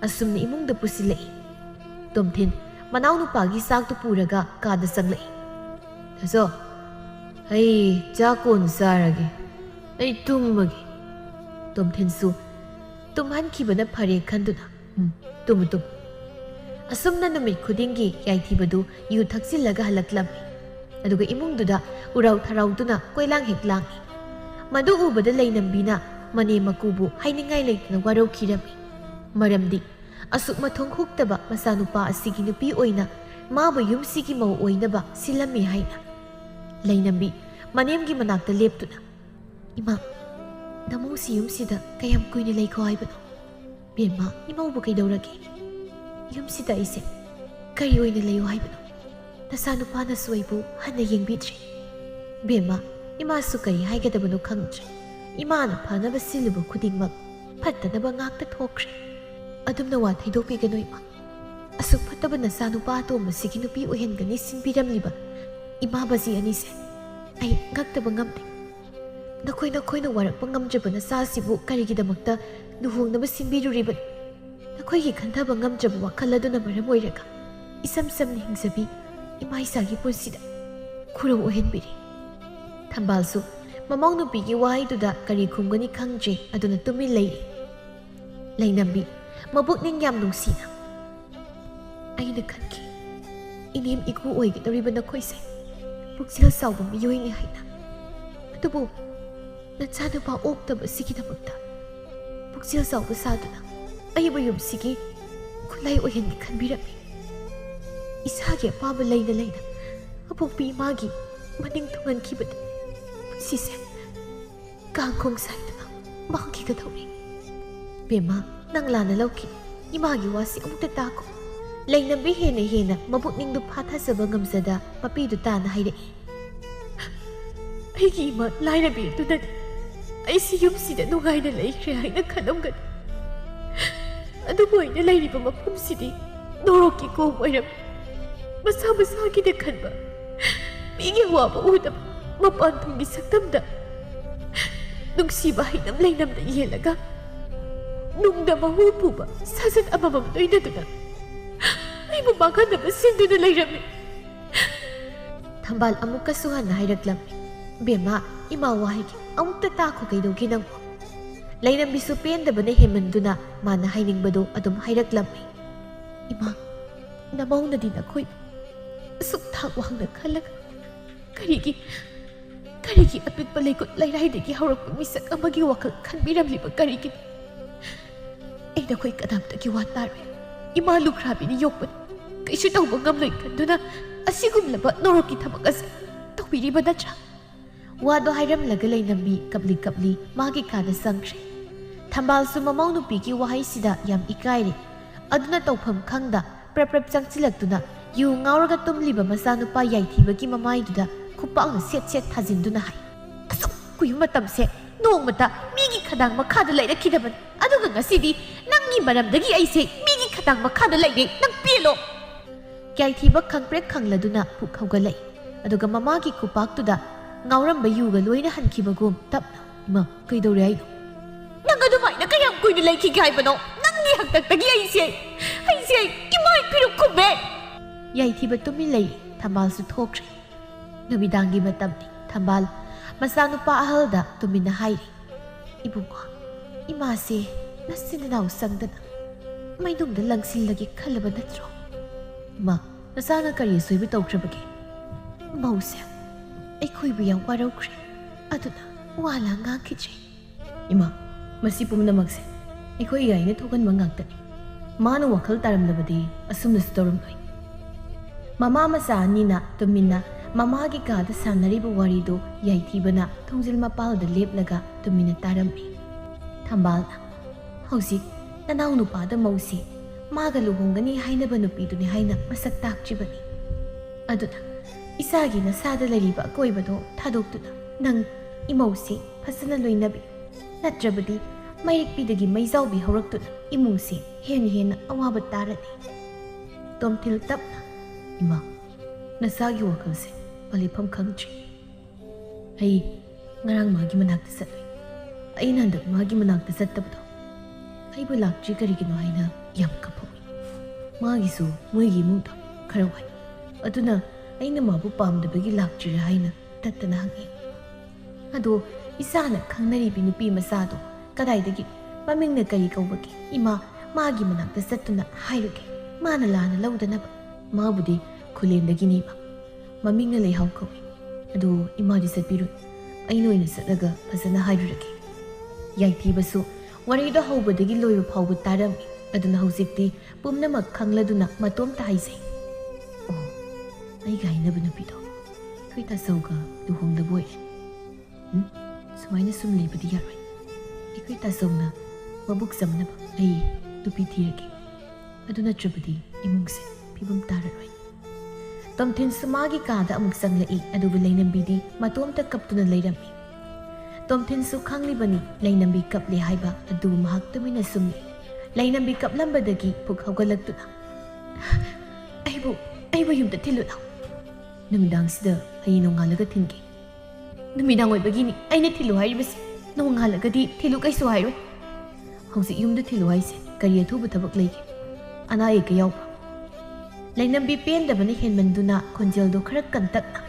ꯑꯁꯨꯝꯅ ꯏꯃꯨꯡꯗ ꯄꯨꯁꯤꯜꯂꯛꯏ ꯇꯣꯝꯊꯤꯟ ꯃꯅꯥꯎ ꯅꯨꯄꯥꯒꯤ ꯆꯥꯛꯇꯨ ꯄꯨꯔꯒ ꯀꯥꯗ ꯆꯪꯂꯛꯏ ꯇꯥꯁꯣ ꯑꯩ ꯆꯥꯛ ꯀꯣꯟꯅ ꯆꯥꯔꯒꯦ ꯑꯩ ꯇꯨꯝꯃꯒꯦ ꯇꯣꯝꯊꯤꯟꯁꯨ ꯇꯨꯝꯍꯟꯈꯤꯕꯅ ꯐꯔꯦ ꯈꯟꯗꯨꯅ ꯇꯨꯝꯃꯨ ꯑꯁꯨꯝꯅ ꯅꯨꯃꯤꯠ ꯈꯨꯗꯤꯡꯒꯤ ꯌꯥꯏꯊꯤꯕꯗꯨ ꯌꯨ ꯊꯛꯆꯤꯜꯂꯒ ꯍꯜꯂꯛꯂꯝꯃꯤ ꯑꯗꯨꯒ ꯏꯃꯨꯡꯗꯨꯗ ꯎꯔꯥꯎ ꯊꯔꯥꯎꯗꯨꯅ ꯀꯣꯏꯂꯥꯡ ꯍꯦꯛ ꯂꯥꯡꯉꯤ ꯃꯗꯨ ꯎꯕꯗ ꯂꯩꯅꯝꯕꯤꯅ ꯃꯅꯦ ꯃꯀꯨꯕꯨ ꯍꯥꯏꯅꯤꯡꯉꯥꯏ ꯂꯩꯇꯅ ꯋꯥꯔꯧꯈꯤꯔꯝꯃꯤ ꯃꯔꯝꯗꯤ ꯑꯁꯨꯛ ꯃꯊꯣꯡ ꯍꯨꯛꯇꯕ ꯃꯆꯥꯅꯨꯄꯥ ꯑꯁꯤꯒꯤ ꯅꯨꯄꯤ ꯑꯣꯏꯅ ꯃꯥꯕꯨ ꯌꯨꯝꯁꯤꯒꯤ ꯃꯧ ꯑꯣꯏꯅꯕ ꯁꯤꯜꯂꯝꯃꯤ ꯍꯥꯏꯅ ꯂꯩꯅꯝꯕꯤ ꯃꯅꯦꯝꯒꯤ ꯃꯅꯥꯛꯇ ꯂꯦꯞꯇꯨꯅ ꯏꯃꯥ ꯅꯃꯧꯁꯤ ꯌꯨꯝꯁꯤꯗ ꯀꯌꯥꯝ ꯀꯨꯏꯅ ꯂꯩꯈꯣ ꯍꯥꯏꯕꯅꯣ ꯕꯦꯝꯃ ꯏꯃꯧꯕꯨ ꯀꯩꯗꯧꯔꯒꯦ ꯌꯨꯝꯁꯤꯗ ꯑꯩꯁꯦ ꯀꯔꯤ ꯑꯣꯏꯅ ꯂꯩꯌꯣ ꯍꯥꯏꯕꯅꯣ ꯅꯆꯥꯅꯨꯄꯥꯅꯁꯨ ꯑꯩꯕꯨ ꯍꯟꯅ ꯌꯦꯡꯕꯤꯗ꯭ꯔꯦ ꯕꯦꯝꯃ ꯏꯃꯥꯁꯨ ꯀꯔꯤ ꯍꯥꯏꯒꯗꯕꯅꯣ ꯈꯪꯗ꯭ꯔꯦ ꯏꯃꯥꯅ ꯐꯅꯕ ꯁꯤꯜꯂꯨꯕ ꯈꯨꯗꯤꯡꯃꯛ ꯐꯠꯇꯅꯕ ꯉꯥꯛꯇ ꯊꯣꯛꯈ꯭ꯔꯦ ꯑꯗꯨꯝꯅ ꯋꯥ ꯊꯩꯗꯣꯛꯄꯤꯒꯅꯨ ꯏꯃꯥ ꯑꯁꯨꯛ ꯐꯠꯇꯕ ꯅꯆꯥꯅꯨꯄꯥ ꯑꯇꯣꯝꯕꯁꯤꯒꯤ ꯅꯨꯄꯤ ꯑꯣꯏꯍꯟꯒꯅꯤ ꯁꯤꯟꯕꯤꯔꯝꯂꯤꯕ ꯏꯃꯥ ꯕꯖꯤ ꯑꯅꯤꯁꯦ ꯑꯩ ꯉꯛꯇꯕ ꯉꯝꯗꯦ ꯅꯈꯣꯏꯅ ꯋꯥꯔꯛꯄ ꯉꯝꯗ꯭ꯔꯕ ꯅꯆꯥꯁꯤꯕꯨ ꯀꯔꯤꯒꯤꯗꯃꯛꯇ ꯂꯨꯍꯣꯡꯅꯕ ꯁꯤꯟꯕꯤꯔꯨꯔꯤꯕꯅꯤ ꯅꯈꯣꯏꯒꯤ ꯈꯟꯊꯕ ꯉꯝꯗ꯭ꯔꯕ ꯋꯥꯈꯜ ꯑꯗꯨꯅ ꯃꯔꯝ ꯑꯣꯏꯔꯒ ꯏꯁꯝ ꯁꯝꯅ ꯍꯤꯡꯖꯕꯤ ꯏꯃꯥ ꯏꯆꯥꯒꯤ ꯄꯨꯟꯁꯤꯗ ꯈꯨꯔꯧ ꯑꯣꯏꯍꯟꯕꯤꯔꯤ ꯊꯝꯕꯥꯜꯁꯨ ꯃꯃꯧ ꯅꯨꯄꯤꯒꯤ ꯋꯥꯍꯩꯗꯨꯗ ꯀꯔꯤ ꯈꯨꯝꯒꯅꯤ ꯈꯪꯗ꯭ꯔꯦ ꯑꯗꯨꯅ ꯇꯨꯃꯤꯟ ꯂꯩꯔꯤ ꯂꯩꯅꯝꯕꯤ ꯃꯕꯨꯛꯅꯤꯡ ꯌꯥꯝ ꯅꯨꯡꯁꯤꯅ ꯑꯩꯅ ꯈꯟꯈꯤ ꯏꯅꯦꯝ ꯏꯀꯨ ꯑꯣꯏꯒꯗꯧꯔꯤꯕ ꯅꯈꯣꯏꯁꯦ ꯄꯨꯛꯆꯦꯜ ꯆꯥꯎꯕ ꯃꯤꯑꯣꯏꯅꯤ ꯍꯥꯏꯅ ꯑꯗꯨꯕꯨ ꯅꯆꯥꯅꯨꯄꯥ ꯑꯣꯛꯇꯕꯁꯤꯒꯤꯗꯃꯛꯇ ꯄꯨꯛꯆꯦꯜ ꯆꯥꯎꯕ ꯁꯥꯗꯨꯅ ꯑꯩꯕꯨ ꯌꯨꯝꯁꯤꯒꯤ ꯈꯨꯠꯂꯥꯏ ꯑꯣꯏꯍꯟꯒꯦ ꯈꯟꯕꯤꯔꯝꯃꯤ꯫ ꯏꯁꯥꯒꯤ ꯑꯄꯥꯝꯕ ꯂꯩꯅ ꯂꯩꯅ ꯑꯄꯣꯛꯄꯤ ꯏꯃꯥꯒꯤ ꯃꯅꯤꯡ ꯊꯨꯡꯍꯟꯈꯤꯕꯗ ꯄꯨꯟꯁꯤꯁꯦ ꯀꯥꯡꯈꯣꯡ ꯁꯥꯏꯗꯨꯅ ꯃꯥꯡꯈꯤꯒꯗꯧꯔꯤ꯫ ꯕꯦꯝꯃ, ꯅꯪ ꯂꯥꯟꯅ ꯂꯧꯈꯤꯅꯤ꯫ ꯏꯃꯥꯒꯤ ꯋꯥꯁꯤ ꯑꯃꯨꯛꯇ ꯇꯥꯈꯣ꯫ ꯂꯩꯅꯝꯕꯤ ꯍꯦꯟꯅ ꯃꯕꯨꯛꯅꯤꯡꯗꯨ ꯐꯥꯊꯖꯕ ꯉꯝꯖꯗ ꯃꯄꯤꯗꯨ ꯇꯥꯅ ꯍꯥꯏꯔꯛꯏ꯫ ꯑꯩꯒꯤ ꯏꯃꯥ ꯂꯥꯏꯔꯕꯤ ꯑꯗꯨꯅꯅꯤ ꯑꯩꯁꯤ ꯌꯨꯝꯁꯤꯗ ꯅꯨꯡꯉꯥꯏꯅ ꯂꯩꯈ꯭ꯔꯦ ꯍꯥꯏꯅ ꯈꯜꯂꯝꯒꯅꯤ꯫ ꯑꯗꯨꯕꯨ ꯑꯩꯅ ꯂꯩꯔꯤꯕ ꯃꯐꯝꯁꯤꯗꯤ ꯅꯣꯔꯣꯛꯀꯤ ꯀꯣꯝ ꯑꯣꯏꯔꯝꯃꯤ꯫ ꯃꯁꯥ ꯃꯁꯥꯒꯤꯗ ꯈꯟꯕ, ꯃꯤꯒꯤ ꯑꯋꯥꯕ ꯎꯗꯕ ꯃꯄꯥꯟ ꯊꯣꯡꯒꯤ ꯁꯛꯇꯝꯗ ꯅꯨꯡꯁꯤꯕ ꯍꯩꯅꯝ ꯂꯩꯅꯝꯅ ꯌꯦꯜꯂꯒ ꯅꯨꯡꯗ ꯃꯍꯨ ꯄꯨꯕ ꯁꯥꯖꯠ ꯑꯃꯃꯝ ꯂꯣꯏꯅꯗꯨꯅ ꯑꯩꯕꯨ ꯃꯥꯡꯍꯟꯅꯕ ꯁꯤꯟꯗꯨꯅ ꯂꯩꯔꯝꯃꯤ꯫ ꯊꯝꯕꯥꯜ ꯑꯃꯨꯛꯀꯁꯨ ꯍꯟꯅ ꯍꯥꯏꯔꯛꯂꯝꯃꯤ꯫ ꯕꯦꯝꯃ, ꯏꯃꯥ ꯋꯥꯍꯩꯒꯤ ꯑꯃꯨꯛꯇ ꯇꯥꯈꯣ ꯀꯩꯗꯧꯒꯦ ꯅꯪꯕꯨ? ꯂꯩꯔꯝꯕꯤꯁꯨ ꯄꯦꯟꯗꯕꯅ ꯍꯦꯟꯃꯟꯗꯨꯅ ꯃꯥꯅ ꯍꯥꯏꯅꯤꯡꯕꯗꯣ ꯑꯗꯨꯝ ꯍꯥꯏꯔꯛꯂꯝꯃꯤ꯫ ꯏꯃꯥ, ꯅꯃꯧꯅꯗꯤ ꯅꯈꯣꯏꯕꯨ ꯑꯁꯨꯛ ꯊꯥꯛ ꯋꯥꯡꯅ ꯈꯜꯂꯒ ꯀꯔꯤꯒꯤ ꯑꯄꯤꯛꯄ ꯂꯩꯀꯨꯠ ꯂꯩꯔꯥꯏꯗꯒꯤ ꯍꯧꯔꯛꯄ ꯃꯤꯁꯛ ꯑꯃꯒꯤ ꯋꯥꯈꯜ ꯈꯟꯕꯤꯔꯝꯂꯤꯕ ꯀꯔꯤꯒꯤꯅꯣ? ꯑꯩ ꯅꯈꯣꯏ ꯀꯅꯥꯝꯇꯒꯤ ꯋꯥ ꯇꯥꯔꯣꯏ꯫ ꯏꯃꯥ ꯂꯨꯈ꯭ꯔꯥꯕꯤꯅ ꯌꯣꯛꯄꯅꯤ, ꯀꯩꯁꯨ ꯇꯧꯕ ꯉꯝꯂꯣꯏ ꯈꯟꯗꯨꯅ ꯑꯁꯤꯒꯨꯝꯂꯕ ꯅꯣꯔꯣꯛꯀꯤ ꯊꯕꯛ ꯑꯁꯤ ꯇꯧꯕꯤꯔꯤꯕ ꯅꯠꯇ꯭ꯔꯥ? ꯋꯥꯗꯣ ꯍꯥꯏꯔꯝꯂꯒ ꯂꯩꯅꯝꯕꯤ ꯀꯞꯂꯤ ꯃꯥꯒꯤ ꯀꯥꯗ ꯆꯪꯈ꯭ꯔꯦ꯫ ꯊꯝꯕꯥꯜꯁꯨ ꯃꯃꯧ ꯅꯨꯄꯤꯒꯤ ꯋꯥꯍꯩꯁꯤꯗ ꯌꯥꯝ ꯏꯀꯥꯏꯔꯦ꯫ ꯑꯗꯨꯅ ꯇꯧꯐꯝ ꯈꯪꯗ ꯄ꯭ꯔꯞ ꯆꯪꯁꯤꯜꯂꯛꯇꯨꯅ ꯌꯨ ꯉꯥꯎꯔꯒ ꯇꯨꯝꯂꯤꯕ ꯃꯆꯥꯅꯨꯄꯥ ꯌꯥꯏꯊꯤꯕꯒꯤ ꯃꯃꯥꯏꯗꯨꯗ ꯈꯨꯄꯥꯛꯅ ꯁꯦꯠ ꯊꯥꯖꯤꯟꯗꯨꯅ ꯍꯥꯏ꯫ ꯑꯁꯨꯛ ꯀꯨꯏꯕ ꯃꯇꯝꯁꯦ ꯅꯣꯡꯃꯇ ꯃꯤꯒꯤ ꯈꯗꯥꯡ ꯃꯈꯥꯗ ꯂꯩꯔꯛꯈꯤꯗꯕꯅꯤ, ꯑꯗꯨꯒ ꯉꯁꯤꯗꯤ ꯅꯪꯒꯤ ꯃꯔꯝꯗꯒꯤ ꯑꯩꯁꯦ ꯃꯤꯒꯤ ꯈꯗꯥꯡ ꯃꯈꯥꯗ ꯂꯩꯔꯦ꯫ ꯅꯪ ꯄꯦꯜꯂꯣ! ꯌꯥꯏꯊꯤꯕ ꯈꯪꯄ꯭ꯔꯦꯛ ꯈꯪꯂꯗꯨꯅ ꯄꯨꯛ ꯍꯧꯒꯠꯂꯛꯏ꯫ ꯑꯗꯨꯒ ꯃꯃꯥꯒꯤ ꯈꯨꯄꯥꯛꯇꯨꯗ ꯉꯥꯎꯔꯝꯕ ꯌꯨꯒ ꯂꯣꯏꯅ ꯍꯟꯈꯤꯕꯒꯨꯝ ꯇꯞꯅ, ꯏꯃꯥ, ꯀꯩꯗꯧꯔꯦ ꯍꯥꯏꯅꯣ? ꯅꯪ ꯑꯗꯨꯃꯥꯏꯅ ꯀꯌꯥꯝ ꯀꯨꯏꯅ ꯂꯩꯈꯤꯒꯦ ꯍꯥꯏꯕꯅꯣ? ꯅꯪꯒꯤ ꯍꯛꯇꯛꯇꯒꯤ ꯑꯩꯁꯦ ꯏꯃꯥꯏ ꯐꯤꯔꯨꯛ ꯈꯨꯝꯃꯦ꯫ ꯌꯥꯏꯊꯤꯕ ꯇꯨꯃꯤꯟ ꯂꯩꯔꯤ꯫ ꯊꯝꯕꯥꯜꯁꯨ ꯊꯣꯛꯈ꯭ꯔꯦ꯫ ꯅꯨꯃꯤꯗꯥꯡꯒꯤ ꯃꯇꯝꯅꯤ꯫ ꯊꯝꯕꯥꯜ ꯃꯆꯥꯅꯨꯄꯥ ꯑꯍꯜꯗ ꯇꯨꯃꯤꯟꯅ ꯍꯥꯏꯔꯤ꯫ ꯏꯕꯨꯡꯉꯣ, ꯏꯃꯥꯁꯦ ꯅꯆꯤꯟ ꯅꯅꯥꯎ ꯆꯪꯗꯅ ꯃꯩꯅꯨꯡꯗ ꯂꯪꯁꯤꯜꯂꯒꯦ ꯈꯜꯂꯕ ꯅꯠꯇ꯭ꯔꯣ? ꯏꯃꯥ, ꯅꯆꯥꯅ ꯀꯔꯤ ꯑꯁꯣꯏꯕ ꯇꯧꯈ꯭ꯔꯕꯒꯦ? ꯃꯧꯁꯦ ꯑꯩꯈꯣꯏꯕꯨ ꯌꯥꯝ ꯋꯥꯔꯧꯈ꯭ꯔꯦ, ꯑꯗꯨꯅ ꯋꯥꯂꯥ ꯉꯥꯡꯈꯤꯗ꯭ꯔꯦ꯫ ꯏꯃꯥ, ꯃꯁꯤ ꯄꯨꯝꯅꯃꯛꯁꯦ ꯑꯩꯈꯣꯏ ꯌꯥꯏꯅ ꯊꯣꯛꯍꯟꯕ ꯉꯥꯛꯇꯅꯤ꯫ ꯃꯥꯅ ꯋꯥꯈꯜ ꯇꯥꯔꯝꯂꯕꯗꯤ ꯑꯁꯨꯝꯅꯁꯨ ꯇꯧꯔꯝꯂꯣꯏ꯫ ꯃꯃꯥ ꯃꯆꯥ ꯑꯅꯤꯅ ꯇꯨꯃꯤꯟꯅ ꯃꯃꯥꯒꯤ ꯀꯥꯗ ꯁꯥꯟꯅꯔꯤꯕ ꯋꯥꯔꯤꯗꯣ ꯌꯥꯏꯊꯤꯕꯅ ꯊꯣꯡꯖꯤꯜ ꯃꯄꯥꯜꯗ ꯂꯦꯞꯂꯒ ꯇꯨꯃꯤꯟꯅ ꯇꯥꯔꯝꯃꯤ꯫ ꯊꯝꯕꯥꯜꯅ, ꯍꯧꯖꯤꯛ ꯅꯅꯥꯎ ꯅꯨꯄꯥꯗ ꯃꯧꯁꯤ ꯃꯥꯒ ꯂꯨꯍꯣꯡꯒꯅꯤ ꯍꯥꯏꯅꯕ ꯅꯨꯄꯤꯗꯨꯅꯤ ꯍꯥꯏꯅ ꯃꯁꯛ ꯇꯥꯛꯇ꯭ꯔꯤꯕꯅꯤ꯫ ꯑꯗꯨꯅ ꯏꯆꯥꯒꯤ ꯅꯁꯥꯗ ꯂꯩꯔꯤꯕ ꯑꯀꯣꯏꯕꯗꯣ ꯊꯥꯗꯣꯛꯇꯨꯅ ꯅꯪ ꯏꯃꯧꯁꯤ ꯐꯖꯅ ꯂꯣꯏꯅꯕꯤ꯫ ꯅꯠꯇ꯭ꯔꯕꯗꯤ ꯃꯩꯔꯤꯛꯄꯤꯗꯒꯤ ꯃꯩꯖꯥꯎꯕꯤ ꯍꯧꯔꯛꯇꯨꯅ ꯏꯃꯨꯡꯁꯤ ꯍꯦꯟꯅ ꯑꯋꯥꯕ ꯇꯥꯔꯅꯤ꯫ ꯇꯣꯝꯊꯤꯜ ꯇꯞꯅ, ꯏꯃꯥ, ꯅꯁꯥꯒꯤ ꯋꯥꯈꯜꯁꯦ ꯄꯟꯂꯤꯐꯝ ꯈꯪꯗ꯭ꯔꯤ꯫ ꯑꯩ ꯉꯔꯥꯡ ꯃꯥꯒꯤ ꯃꯅꯥꯛꯇ ꯆꯠꯂꯨꯏ꯫ ꯑꯩꯅ ꯍꯟꯗꯛ ꯃꯥꯒꯤ ꯃꯅꯥꯛꯇ ꯆꯠꯇꯕꯗꯣ ꯑꯩꯕꯨ ꯂꯥꯛꯇ꯭ꯔꯤ ꯀꯔꯤꯒꯤꯅꯣ ꯍꯥꯏꯅ ꯌꯥꯝ ꯀꯞꯍꯧꯏ꯫ ꯃꯥꯒꯤꯁꯨ ꯃꯣꯏꯒꯤ ꯏꯃꯨꯡꯗꯣ ꯈꯔ ꯋꯥꯏ, ꯑꯗꯨꯅ ꯑꯩꯅ ꯃꯥꯕꯨ ꯄꯥꯝꯗꯕꯒꯤ ꯂꯥꯛꯇ꯭ꯔꯤꯔꯥ ꯍꯥꯏꯅ ꯇꯠꯇꯅ ꯍꯪꯉꯤ꯫ ꯑꯗꯣ ꯏꯆꯥꯅ ꯈꯪꯅꯔꯤꯕꯤ ꯅꯨꯄꯤ ꯃꯆꯥꯗꯣ ꯀꯗꯥꯏꯗꯒꯤ, ꯃꯃꯤꯡꯅ ꯀꯔꯤ ꯀꯧꯕꯒꯦ? ꯏꯃꯥ, ꯃꯥꯒꯤ ꯃꯅꯥꯛꯇ ꯆꯠꯇꯨꯅ ꯍꯥꯏꯔꯨꯒꯦ, ꯃꯥꯅ ꯂꯥꯟꯅ ꯂꯧꯗꯅꯕ꯫ ꯃꯥꯕꯨꯗꯤ ꯈꯨꯂꯦꯟꯗꯒꯤꯅꯤꯕ, ꯃꯃꯤꯡꯅ ꯂꯩꯍꯥꯎ ꯀꯧꯏ꯫ ꯑꯗꯣ ꯏꯃꯥꯗꯤ ꯆꯠꯄꯤꯔꯨ, ꯑꯩꯅ ꯑꯣꯏꯅ ꯆꯠꯂꯒ ꯐꯖꯅ ꯍꯥꯏꯔꯨꯔꯒꯦ꯫ ꯌꯥꯏꯊꯤꯕꯁꯨ ꯋꯥꯔꯤꯗꯣ ꯍꯧꯕꯗꯒꯤ ꯂꯣꯏꯕ ꯐꯥꯎꯕ ꯇꯥꯔꯝꯃꯤ꯫ ꯑꯗꯨꯅ ꯍꯧꯖꯤꯛꯇꯤ ꯄꯨꯝꯅꯃꯛ ꯈꯪꯂꯗꯨꯅ ꯃꯇꯣꯝꯇ ꯍꯥꯏꯖꯩ꯫ ꯑꯣ, ꯑꯩꯒ ꯍꯥꯏꯅꯕ ꯅꯨꯄꯤꯗꯣ ꯑꯩꯈꯣꯏ ꯇꯥꯆꯧꯒ ꯂꯨꯍꯣꯡꯗꯕ ꯑꯣꯏꯔꯦ꯫ ꯁꯨꯃꯥꯏꯅ ꯁꯨꯝ ꯂꯩꯕꯗꯤ ꯌꯥꯔꯣꯏ꯫ ꯑꯩꯈꯣꯏ ꯇꯥꯆꯧꯅ ꯃꯕꯨꯛ ꯆꯝꯅꯕ ꯑꯩ ꯅꯨꯄꯤ ꯊꯤꯔꯒꯦ, ꯑꯗꯨ ꯅꯠꯇ꯭ꯔꯕꯗꯤ ꯏꯃꯨꯡꯁꯦ ꯐꯤꯕꯝ ꯇꯥꯔꯔꯣꯏ꯫ ꯇꯣꯝꯊꯤꯟꯁꯨ ꯃꯥꯒꯤ ꯀꯥꯗ ꯑꯃꯨꯛ ꯆꯪꯂꯛꯏ꯫ ꯑꯗꯨꯕꯨ ꯂꯩꯅꯝꯕꯤꯗꯤ ꯃꯇꯣꯝꯇ ꯀꯞꯇꯨꯅ ꯂꯩꯔꯝꯃꯤ꯫ ꯇꯣꯝꯊꯤꯟꯁꯨ ꯈꯪꯂꯤꯕꯅꯤ ꯂꯩꯅꯝꯕꯤ ꯀꯞꯂꯦ ꯍꯥꯏꯕ, ꯑꯗꯨ ꯃꯍꯥꯛ ꯇꯨꯃꯤꯟꯅ ꯁꯨꯝꯂꯤ꯫ ꯂꯩꯅꯝꯕꯤ ꯀꯞꯂꯝꯕꯗꯒꯤ ꯄꯨꯛ ꯍꯧꯒꯠꯂꯛꯇꯨꯅ, ꯑꯩꯕꯨ ꯌꯨꯝꯗ ꯊꯤꯜꯂꯨ꯫ ꯅꯨꯃꯤꯗꯥꯡꯁꯤꯗ ꯍꯌꯦꯡ ꯅꯣꯡꯉꯥꯜꯂꯒ ꯊꯤꯟꯒꯦ꯫ ꯅꯨꯃꯤꯗꯥꯡ ꯑꯣꯏꯕꯒꯤꯅꯤ ꯑꯩꯅ ꯊꯤꯜꯂꯨ ꯍꯥꯏꯔꯤꯕꯁꯤ, ꯅꯣꯡꯉꯥꯜꯂꯒꯗꯤ ꯊꯤꯜꯂꯨ ꯀꯩꯁꯨ ꯍꯥꯏꯔꯣꯏ꯫ ꯍꯧꯖꯤꯛ ꯌꯨꯝꯗ ꯊꯤꯜꯂꯨ ꯍꯥꯏꯁꯦ ꯀꯔꯤ ꯑꯊꯨꯕ ꯊꯕꯛ ꯂꯩꯒꯦ? ꯑꯅꯥ ꯑꯌꯦꯛꯀ ꯌꯥꯎꯕ꯭ꯔꯣ? ꯂꯩꯅꯝꯕꯤ ꯄꯦꯟꯗꯕꯅ ꯍꯦꯟꯃꯟꯗꯨꯅ ꯈꯣꯟꯖꯦꯜꯗꯣ ꯈꯔ ꯀꯟꯇꯛꯅ,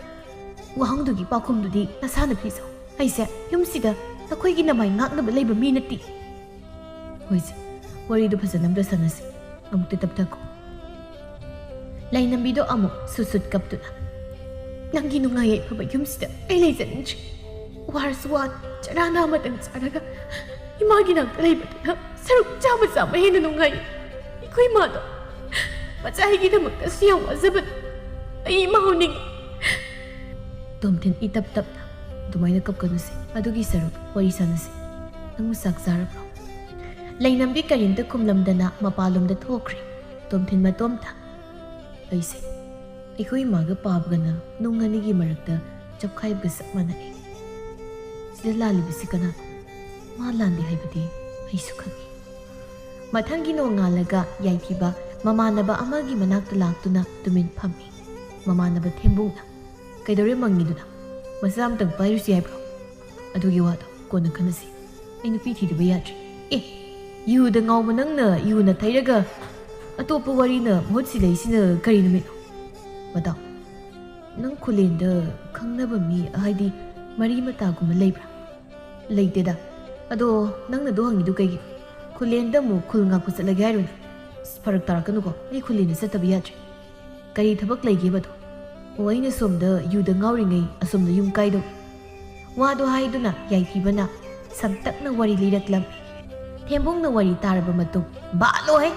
ꯋꯥꯍꯪꯗꯨꯒꯤ ꯄꯥꯎꯈꯨꯝꯗꯨꯗꯤ ꯅꯁꯥꯅ ꯄꯤꯖꯧ꯫ ꯑꯩꯁꯦ ꯌꯨꯝꯁꯤꯗ ꯅꯈꯣꯏꯒꯤ ꯅꯃꯥꯏ ꯉꯥꯛꯅꯕ ꯂꯩꯕ ꯃꯤ ꯅꯠꯇꯦ꯫ ꯍꯣꯏꯁꯦ, ꯋꯥꯔꯤꯗꯣ ꯐꯖꯅ ꯑꯝꯇ ꯁꯥꯟꯅꯁꯤ, ꯑꯃꯨꯛꯇ ꯇꯞꯊꯈꯣ꯫ ꯂꯩꯅꯝꯕꯤꯗꯣ ꯑꯃꯨꯛ ꯁꯨꯠ ꯀꯞꯇꯨꯅ, ꯅꯪꯒꯤ ꯅꯨꯡꯉꯥꯏ ꯌꯥꯏꯐꯕ ꯌꯨꯝꯁꯤꯗ ꯑꯩ ꯂꯩꯖꯅꯤꯡꯗ꯭ꯔꯤ꯫ ꯋꯥꯔꯁꯨ ꯋꯥꯅ ꯆꯔꯥꯅ ꯑꯃꯇꯪ ꯆꯥꯔꯒ ꯏꯃꯥꯒꯤ ꯅꯥꯛꯇ ꯂꯩꯕꯗꯨꯅ ꯁꯔꯨꯛ ꯆꯥꯕ ꯍꯦꯟꯅ ꯅꯨꯡꯉꯥꯏ꯫ ꯑꯩꯈꯣꯏ ꯃꯥꯗꯣ ꯃꯆꯥꯒꯤꯗꯃꯛꯇ ꯁꯤ ꯌꯥꯝ ꯋꯥꯖꯕꯅꯤ ꯑꯩ ꯏꯃꯥ ꯎꯅꯤꯡꯉꯤ ꯇꯣꯝꯊꯤꯟ ꯏꯇꯞ ꯇꯞꯅ ꯑꯗꯨꯃꯥꯏꯅ ꯀꯞꯀꯅꯨꯁꯦ ꯑꯗꯨꯒꯤ ꯁꯔꯨꯛ ꯋꯥꯔꯤ ꯁꯥꯟꯅꯁꯤ ꯅꯪꯕꯨ ꯆꯥꯛ ꯆꯥꯔꯕ꯭ꯔꯣ ꯂꯩꯅꯝꯕꯤ ꯀꯔꯤꯝꯇ ꯈꯨꯝꯂꯝꯗꯅ ꯃꯄꯥꯟꯂꯣꯝꯗ ꯊꯣꯛꯈ꯭ꯔꯦ ꯇꯣꯝꯊꯤꯟ ꯃꯇꯣꯝꯇ ꯑꯩꯁꯦ ꯑꯩꯈꯣꯏ ꯏꯃꯥꯒ ꯄꯥꯕꯒꯅ ꯅꯨꯡ ꯑꯅꯤꯒꯤ ꯃꯔꯛꯇ ꯆꯞꯈꯥꯏꯕꯒ ꯆꯞ ꯃꯥꯟꯅꯩ ꯁꯤꯗ ꯂꯥꯜꯂꯤꯕꯁꯤ ꯀꯅꯥꯅꯣ ꯃꯥ ꯂꯥꯟꯗꯦ ꯍꯥꯏꯕꯗꯤ ꯑꯩꯁꯨ ꯈꯪꯏ ꯃꯊꯪꯒꯤ ꯅꯣꯡꯉꯥꯜꯂꯒ ꯌꯥꯏꯊꯤꯕ ꯃꯃꯥꯟꯅꯕ ꯑꯃꯒꯤ ꯃꯅꯥꯛꯇ ꯂꯥꯛꯇꯨꯅ ꯇꯨꯃꯤꯟ ꯐꯝꯃꯤ ꯃꯃꯥꯟꯅꯕ ꯊꯦꯝꯕꯨꯡꯅ ꯀꯩꯗꯧꯔꯦ ꯃꯪꯉꯤꯗꯨꯅ ꯃꯆꯥ ꯑꯃꯇꯪ ꯄꯥꯏꯔꯨꯁꯤ ꯍꯥꯏꯕ꯭ꯔꯣ ꯑꯗꯨꯒꯤ ꯋꯥꯗꯣ ꯀꯣꯟꯅ ꯈꯟꯅꯁꯤ ꯑꯩ ꯅꯨꯄꯤ ꯊꯤꯗꯕ ꯌꯥꯗ꯭ꯔꯦ ꯑꯦ ꯌꯨꯗ ꯉꯥꯎꯕ ꯅꯪꯅ ꯌꯨꯅ ꯊꯩꯔꯒ ꯑꯇꯣꯞꯄ ꯋꯥꯔꯤꯅ ꯃꯍꯨꯠ ꯁꯤꯜꯂꯛꯏꯁꯤꯅ ꯀꯔꯤ ꯅꯨꯃꯤꯠꯅꯣ ꯃꯇꯥꯎ ꯅꯪ ꯈꯨꯂꯦꯟꯗ ꯈꯪꯅꯕ ꯃꯤ ꯍꯥꯏꯗꯤ ꯃꯔꯤ ꯃꯇꯥꯒꯨꯝꯕ ꯂꯩꯕ꯭ꯔꯥ ꯂꯩꯇꯦꯗ ꯑꯗꯣ ꯅꯪꯅ ꯑꯗꯨ ꯍꯪꯉꯤꯗꯨ ꯀꯩꯒꯤꯅꯣ ꯈꯨꯂꯦꯟꯗ ꯑꯃꯨꯛ ꯈꯨꯜ ꯉꯥꯛꯄ ꯆꯠꯂꯒꯦ ꯍꯥꯏꯔꯣꯅꯦ ꯐꯔꯛ ꯇꯥꯔꯛꯀꯅꯨꯀꯣ ꯑꯩ ꯈꯨꯂꯦꯟꯗ ꯆꯠꯇꯕ ꯌꯥꯗ꯭ꯔꯦ ꯀꯔꯤ ꯊꯕꯛ ꯂꯩꯒꯦꯕꯗꯣ ꯑꯣ ꯑꯩꯅ ꯁꯣꯝꯗ ꯌꯨꯗ ꯉꯥꯎꯔꯤꯉꯩ ꯑꯁꯣꯝꯗ ꯌꯨꯝ ꯀꯥꯏꯗꯧ ꯋꯥꯗꯣ ꯍꯥꯏꯗꯨꯅ ꯌꯥꯏꯊꯤꯕꯅ ꯁꯝꯇꯛꯅ ꯋꯥꯔꯤ ꯂꯤꯔꯛꯂꯝꯃꯤ ꯊꯦꯝꯕꯨꯡꯅ ꯋꯥꯔꯤ ꯇꯥꯔꯕ ꯃꯇꯨꯡ ꯕꯥꯂꯣꯍꯦ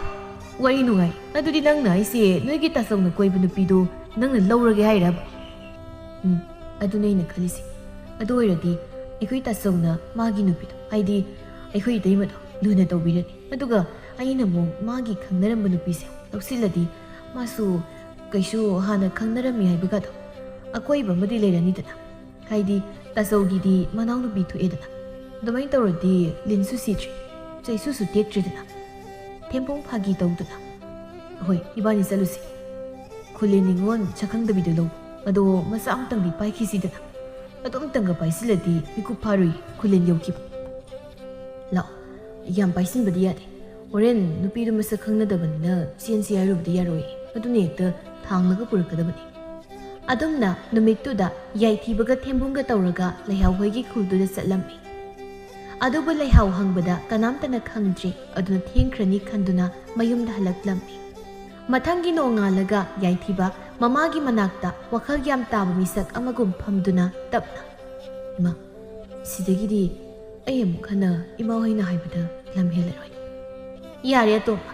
ꯋꯥꯔꯤ ꯅꯨꯡꯉꯥꯏ ꯑꯗꯨꯗꯤ ꯅꯪꯅ ꯑꯩꯁꯦ ꯅꯣꯏꯒꯤ ꯇꯥꯆꯧꯅ ꯀꯣꯏꯕ ꯅꯨꯄꯤꯗꯨ ꯅꯪꯅ ꯂꯧꯔꯒꯦ ꯍꯥꯏꯔꯕ ꯑꯗꯨꯅ ꯑꯩꯅ ꯈꯜꯂꯤꯁꯤ ꯑꯗꯨ ꯑꯣꯏꯔꯗꯤ ꯑꯩꯈꯣꯏ ꯇꯥꯆꯧꯅ ꯃꯥꯒꯤ ꯅꯨꯄꯤꯗꯣ ꯍꯥꯏꯗꯤ ꯑꯩꯈꯣꯏ ꯏꯇꯩꯃꯗꯣ ꯂꯨꯅ ꯇꯧꯕꯤꯔꯅꯤ ꯑꯗꯨꯒ ꯑꯩꯅ ꯑꯃꯨꯛ ꯃꯥꯒꯤ ꯈꯪꯅꯔꯝꯕ ꯅꯨꯄꯤꯁꯦ ꯂꯧꯁꯤꯜꯂꯗꯤ ꯃꯥꯁꯨ ꯀꯩꯁꯨ ꯍꯥꯟꯅ ꯈꯪꯅꯔꯝꯃꯤ ꯍꯥꯏꯕꯒꯗꯣ ꯑꯀꯣꯏꯕ ꯑꯃꯗꯤ ꯂꯩꯔꯅꯤꯗꯅ ꯍꯥꯏꯗꯤ ꯇꯥꯆꯧꯒꯤꯗꯤ ꯃꯅꯥꯎꯅꯨꯄꯤ ꯊꯣꯛꯑꯦꯗꯅ ꯑꯗꯨꯃꯥꯏꯅ ꯇꯧꯔꯗꯤ ꯂꯤꯟꯁꯨ ꯁꯤꯗ꯭ꯔꯤ ꯆꯩꯁꯨꯁꯨ ꯇꯦꯛꯇ꯭ꯔꯤꯗꯅ ꯊꯦꯝꯄꯣꯡ ꯐꯥꯒꯤ ꯇꯧꯗꯨꯅ ꯍꯣꯏ ꯏꯕꯥꯅꯤ ꯆꯠꯂꯨꯁꯤ ꯈꯨꯂꯦꯟ ꯅꯤꯉꯣꯜ ꯁꯛꯈꯪꯗꯕꯤꯗ ꯂꯧ ꯑꯗꯣ ꯃꯆꯥ ꯑꯃꯇꯪꯗꯤ ꯄꯥꯏꯈꯤꯁꯤꯗꯅ ꯑꯗꯨꯝꯇꯪꯒ ꯄꯥꯏꯁꯤꯜꯂꯗꯤ ꯃꯤꯀꯨꯞ ꯐꯥꯔꯨꯏ ꯈꯨꯂꯦꯟ ꯌꯧꯈꯤꯕ ꯂꯥꯛꯑꯣ ꯌꯥꯝ ꯄꯥꯏꯁꯤꯟꯕꯗꯤ ꯌꯥꯗꯦ ꯍꯣꯔꯦꯟ ꯅꯨꯄꯤꯗꯨ ꯃꯁꯛ ꯈꯪꯅꯗꯕꯅꯤꯅ ꯆꯦꯟꯁꯤ ꯍꯥꯏꯔꯨꯕꯗꯤ ꯌꯥꯔꯣꯏ ꯑꯗꯨꯅ ꯍꯦꯛꯇ ꯊꯥꯡꯂꯒ ꯄꯨꯔꯛꯀꯗꯕꯅꯤ ꯑꯗꯨꯝꯅ ꯅꯨꯃꯤꯠꯇꯨꯗ ꯌꯥꯏꯊꯤꯕꯒ ꯊꯦꯝꯕꯨꯡꯒ ꯇꯧꯔꯒ ꯂꯩꯍꯥꯎꯍꯣꯏꯒꯤ ꯈꯨꯜꯗꯨꯗ ꯆꯠꯂꯝꯃꯤ ꯑꯗꯨꯕꯨ ꯂꯩꯍꯥꯎ ꯍꯪꯕꯗ ꯀꯅꯥꯝꯇꯅ ꯈꯪꯗ꯭ꯔꯤ ꯑꯗꯨꯅ ꯊꯦꯡꯈ꯭ꯔꯅꯤ ꯈꯟꯗꯨꯅ ꯃꯌꯨꯝꯗ ꯍꯜꯂꯛꯂꯝꯃꯤ ꯃꯊꯪꯒꯤ ꯅꯣꯡꯉꯥꯜꯂꯒ ꯌꯥꯏꯊꯤꯕ ꯃꯃꯥꯒꯤ ꯃꯅꯥꯛꯇ ꯋꯥꯈꯜ ꯌꯥꯝ ꯇꯥꯕ ꯃꯤꯁꯛ ꯑꯃꯒꯨꯝ ꯐꯝꯗꯨꯅ ꯇꯞꯅ ꯏꯃꯥ ꯁꯤꯗꯒꯤꯗꯤ ꯑꯩ ꯑꯃꯨꯛ ꯍꯟꯅ ꯏꯃꯥ ꯍꯣꯏꯅ ꯍꯥꯏꯕꯗ ꯂꯝ ꯍꯦꯜꯂꯔꯣꯏ ꯌꯥꯔꯦ ꯑꯇꯣꯝꯕ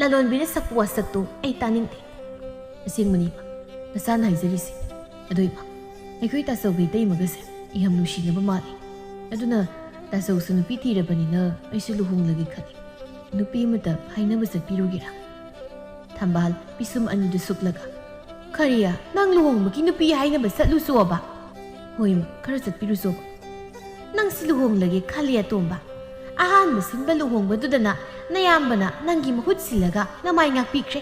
ꯂꯂꯣꯟꯕꯤꯅ ꯁꯛꯄ ꯋꯥꯁꯛꯇꯣ ꯑꯩ ꯇꯥꯅꯤꯡꯗꯦ ꯑꯁꯦꯡꯕꯅꯤ ꯏꯃꯥ ꯅꯁꯥꯅ ꯍꯥꯏꯖꯔꯤꯁꯤ ꯑꯗꯣ ꯏꯃꯥ ꯑꯩꯈꯣꯏ ꯇꯥꯆꯧꯒ ꯏꯇꯩꯃꯒꯁꯦ ꯌꯥꯝ ꯅꯨꯡꯁꯤꯅꯕ ꯃꯥꯜꯂꯤ ꯑꯗꯨꯅ ꯇꯥꯆꯧꯁꯨ ꯅꯨꯄꯤ ꯊꯤꯔꯕꯅꯤꯅ ꯑꯩꯁꯨ ꯂꯨꯍꯣꯡꯂꯒꯦ ꯈꯜꯂꯤ ꯅꯨꯄꯤ ꯑꯃꯇ ꯍꯥꯏꯅꯕ ꯆꯠꯄꯤꯔꯨꯒꯦꯔꯥ ꯊꯝꯕꯥꯜ ꯄꯤꯁꯨꯝ ꯑꯅꯤꯗꯨ ꯁꯨꯛꯂꯒ ꯀꯔꯤꯌꯥ ꯅꯪ ꯂꯨꯍꯣꯡꯕꯒꯤ ꯅꯨꯄꯤ ꯍꯥꯏꯅꯕ ꯆꯠꯂꯨꯆꯣꯕ ꯍꯣꯏ ꯏꯃꯥ ꯈꯔ ꯆꯠꯄꯤꯔꯨꯆꯣꯕ ꯅꯪꯁꯤ ꯂꯨꯍꯣꯡꯂꯒꯦ ꯈꯜꯂꯤ ꯑꯇꯣꯝꯕ ꯑꯍꯥꯟꯕ ꯁꯤꯟꯕ ꯂꯨꯍꯣꯡꯕꯗꯨꯗꯅ ꯅꯌꯥꯝꯕꯅ ꯅꯪꯒꯤ ꯃꯍꯨꯠ ꯁꯤꯜꯂꯒ ꯅꯃꯥꯏ ꯉꯥꯛꯄꯤꯈ꯭ꯔꯦ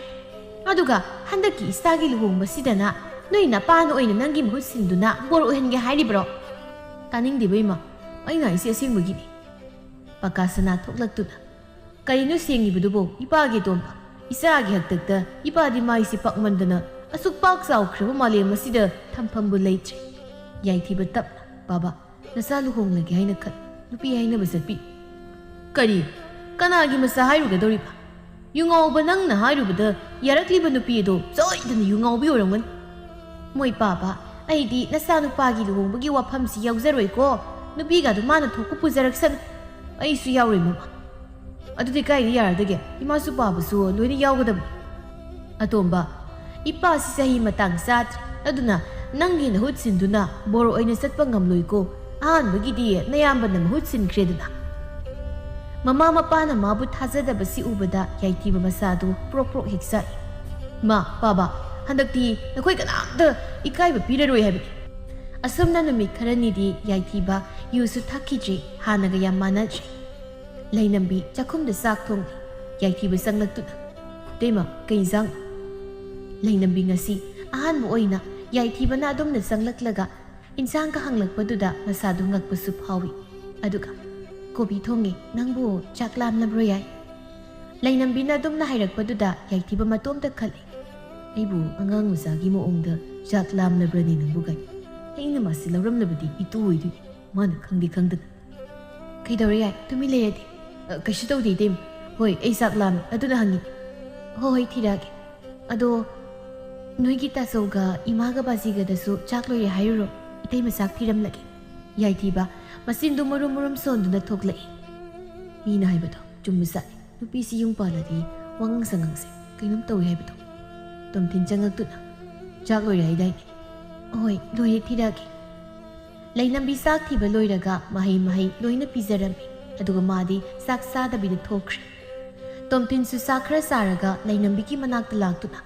ꯑꯗꯨꯒ ꯍꯟꯗꯛꯀꯤ ꯏꯆꯥꯒꯤ ꯂꯨꯍꯣꯡꯕꯁꯤꯗꯅ ꯅꯣꯏ ꯅꯄꯥꯅ ꯑꯣꯏꯅ ꯅꯪꯒꯤ ꯃꯍꯨꯠ ꯁꯤꯟꯗꯨꯅ ꯕꯣꯔ ꯑꯣꯏꯍꯟꯒꯦ ꯍꯥꯏꯔꯤꯕ꯭ꯔꯣ ꯇꯥꯅꯤꯡꯗꯦꯕ ꯏꯃꯥ ꯑꯩꯅ ꯍꯥꯏꯁꯤ ꯑꯁꯦꯡꯕꯒꯤꯅꯤ ꯄꯀꯥ ꯁꯅꯥ ꯊꯣꯛꯂꯛꯇꯨꯅ ꯀꯔꯤꯅꯣ ꯁꯦꯡꯉꯤꯕꯗꯨꯕꯣ ꯏꯄꯥꯒꯤ ꯑꯇꯣꯝꯕ ꯏꯆꯥꯒꯤ ꯍꯛꯇꯛꯇ ꯏꯄꯥꯗꯤ ꯃꯥꯏꯁꯤ ꯄꯥꯛꯃꯟꯗꯅ ꯑꯁꯨꯛ ꯄꯥꯛ ꯆꯥꯎꯈ꯭ꯔꯕ ꯃꯥꯂꯦꯝ ꯑꯁꯤꯗ ꯊꯝꯐꯝꯕꯨ ꯂꯩꯇ꯭ꯔꯦ ꯌꯥꯏꯊꯤꯕ ꯇꯞꯅ ꯕꯥꯕꯥ ꯅꯆꯥ ꯂꯨꯍꯣꯡꯂꯒꯦ ꯍꯥꯏꯅ ꯈꯜ ꯅꯨꯄꯤ ꯍꯥꯏꯅꯕ ꯆꯠꯄꯤ ꯀꯔꯤ ꯀꯅꯥꯒꯤ ꯃꯆꯥ ꯍꯥꯏꯔꯨꯒꯗꯧꯔꯤꯕ ꯌꯨꯉꯥꯎꯕ ꯅꯪꯅ ꯍꯥꯏꯔꯨꯕꯗ ꯌꯥꯔꯛꯂꯤꯕ ꯅꯨꯄꯤ ꯑꯗꯣ ꯁꯣꯏꯗꯅ ꯌꯨꯉꯥꯎꯕꯤ ꯑꯣꯏꯔꯝꯒꯅꯤ ꯃꯣꯏ ꯄꯥꯕ ꯑꯩꯗꯤ ꯅꯆꯥꯅꯨꯄꯥꯒꯤ ꯂꯨꯍꯣꯡꯕꯒꯤ ꯋꯥꯐꯝꯁꯤ ꯌꯥꯎꯖꯔꯣꯏꯀꯣ ꯅꯨꯄꯤꯒꯗꯣ ꯃꯥꯅ ꯊꯣꯛꯄ ꯄꯨꯖꯔꯛꯁꯅꯨ ꯑꯩꯁꯨ ꯌꯥꯎꯔꯣꯏ ꯃꯃꯥ ꯑꯗꯨꯗꯤ ꯀꯥꯏꯗ ꯌꯥꯔꯗꯒꯦ ꯏꯃꯥꯁꯨ ꯄꯥꯕꯁꯨ ꯂꯣꯏꯅ ꯌꯥꯎꯒꯗꯕꯅꯤ ꯑꯇꯣꯝꯕ ꯏꯄꯥꯁꯤ ꯆꯍꯤ ꯃꯇꯥꯡ ꯆꯥꯗ꯭ꯔꯤ ꯑꯗꯨꯅ ꯅꯪꯒꯤ ꯅꯍꯨꯠ ꯁꯤꯟꯗꯨꯅ ꯕꯣꯔ ꯑꯣꯏꯅ ꯆꯠꯄ ꯉꯝꯂꯣꯏꯀꯣ ꯑꯍꯥꯟꯕꯒꯤꯗꯤ ꯅꯌꯥꯝꯕꯅ ꯃꯍꯨꯠ ꯁꯤꯟꯈ꯭ꯔꯦꯗꯅ ꯃꯃꯥ ꯃꯄꯥꯅ ꯃꯥꯕꯨ ꯊꯥꯖꯗꯕꯁꯤ ꯎꯕꯗ ꯌꯥꯏꯊꯤꯕ ꯃꯆꯥꯗꯨ ꯄ꯭ꯔꯣꯛ ꯄ꯭ꯔꯣꯛ ꯍꯦꯛ ꯆꯥꯛꯏ ꯃꯥ ꯄꯥꯕ ꯍꯟꯗꯛꯇꯤ ꯅꯈꯣꯏ ꯀꯅꯥꯝꯇ ꯏꯀꯥꯏꯕ ꯄꯤꯔꯔꯣꯏ ꯍꯥꯏꯕꯅꯤ ꯑꯁꯨꯝꯅ ꯅꯨꯃꯤꯠ ꯈꯔꯅꯤꯗꯤ ꯌꯥꯏꯊꯤꯕ ꯌꯨꯁꯨ ꯊꯛꯈꯤꯗ꯭ꯔꯤ ꯍꯥꯟꯅꯒ ꯌꯥꯝ ꯃꯥꯟꯅꯗ꯭ꯔꯤ ꯂꯩꯅꯝꯕꯤ ꯆꯥꯛꯈꯨꯝꯗ ꯆꯥꯛ ꯊꯣꯡꯂꯤ ꯌꯥꯏꯊꯤꯕ ꯆꯪꯂꯛꯇꯨꯅ ꯇꯦꯃ ꯀꯩ ꯏꯟꯁꯥꯡ ꯂꯩꯅꯝꯕꯤ ꯉꯁꯤ ꯑꯍꯥꯟꯕ ꯑꯣꯏꯅ ꯌꯥꯏꯊꯤꯕꯅ ꯑꯗꯨꯝꯅ ꯆꯪꯂꯛꯂꯒ ꯏꯟꯁꯥꯡꯒ ꯍꯪꯂꯛꯄꯗꯨꯗ ꯃꯁꯥꯗꯨ ꯉꯛꯄꯁꯨ ꯐꯥꯎꯏ ꯑꯗꯨꯒ ꯀꯣꯕꯤ ꯊꯣꯡꯉꯦ ꯅꯪꯕꯨ ꯆꯥꯛ ꯂꯥꯝꯂꯕ꯭ꯔꯣ ꯌꯥꯏ ꯂꯩꯅꯝꯕꯤꯅ ꯑꯗꯨꯝꯅ ꯍꯥꯏꯔꯛꯄꯗꯨꯗ ꯌꯥꯏꯊꯤꯕ ꯃꯇꯣꯝꯇ ꯈꯜꯂꯤ ꯑꯩꯕꯨ ꯑꯉꯥꯡ ꯃꯆꯥꯒꯤ ꯃꯑꯣꯡꯗ ꯆꯥꯛ ꯂꯥꯝꯂꯕ꯭ꯔꯅꯤ ꯅꯪꯕꯨ ꯒꯥꯏ ꯑꯩꯅ ꯃꯥꯁꯤ ꯂꯧꯔꯝꯂꯕꯗꯤ ꯏꯇꯨ ꯑꯣꯏꯗꯣꯏꯅꯤ ꯃꯥꯅ ꯈꯪꯗꯤ ꯈꯪꯗꯅ ꯀꯩꯗꯧꯔꯦ ꯌꯥꯏ ꯇꯨꯃꯤꯟ ꯂꯩꯔꯗꯤ ꯀꯩꯁꯨ ꯇꯧꯗꯦ ꯏꯇꯩꯃ ꯍꯣꯏ ꯑꯩ ꯆꯥꯛ ꯂꯥꯝꯃꯤ ꯑꯗꯨꯅ ꯍꯪꯉꯤꯅꯤ ꯍꯣꯏ ꯊꯤꯔꯛꯑꯒꯦ ꯑꯗꯣ ꯅꯣꯏꯒꯤ ꯇꯥꯆꯧꯒ ꯏꯃꯥꯒ ꯕꯥꯖꯤꯒꯗꯁꯨ ꯆꯥꯛ ꯂꯣꯏꯔꯦ ꯍꯥꯏꯔꯨꯔꯣ ꯏꯇꯩꯃ ꯆꯥꯛ ꯊꯤꯔꯝꯂꯒꯦ ꯌꯥꯏꯊꯤꯕ ꯃꯆꯤꯟꯗꯨ ꯃꯔꯨꯝ ꯃꯔꯨꯝ ꯁꯣꯟꯗꯨꯅ ꯊꯣꯛꯂꯛꯏ ꯃꯤꯅ ꯍꯥꯏꯕꯗꯣ ꯆꯨꯝꯕ ꯆꯠꯂꯤ ꯅꯨꯄꯤꯁꯤ ꯌꯨꯝ ꯄꯥꯜꯂꯗꯤ ꯋꯥꯉꯥꯡ ꯁꯉꯥꯡꯁꯦ ꯀꯩꯅꯣꯝ ꯇꯧꯏ ꯍꯥꯏꯕꯗꯣ ꯇꯣꯝꯊꯤꯟ ꯆꯪꯉꯛꯇꯨꯅ ꯆꯥꯛ ꯂꯣꯏꯔꯦ ꯍꯥꯏꯗꯥꯏꯅꯦ ꯑꯍꯣꯏ ꯂꯣꯏꯔꯦ ꯊꯤꯔꯛꯑꯒꯦ ꯂꯩꯅꯝꯕꯤ ꯆꯥꯛ ꯊꯤꯕ ꯂꯣꯏꯔꯒ ꯃꯍꯩ ꯂꯣꯏꯅ ꯄꯤꯖꯔꯝꯃꯤ ꯑꯗꯨꯒ ꯃꯥꯗꯤ ꯆꯥꯛ ꯆꯥꯗꯕꯤꯗ ꯊꯣꯛꯈ꯭ꯔꯦ ꯇꯣꯝꯊꯤꯟꯁꯨ ꯆꯥꯛ ꯈꯔ ꯆꯥꯔꯒ ꯂꯩꯅꯝꯕꯤꯒꯤ ꯃꯅꯥꯛꯇ ꯂꯥꯛꯇꯨꯅ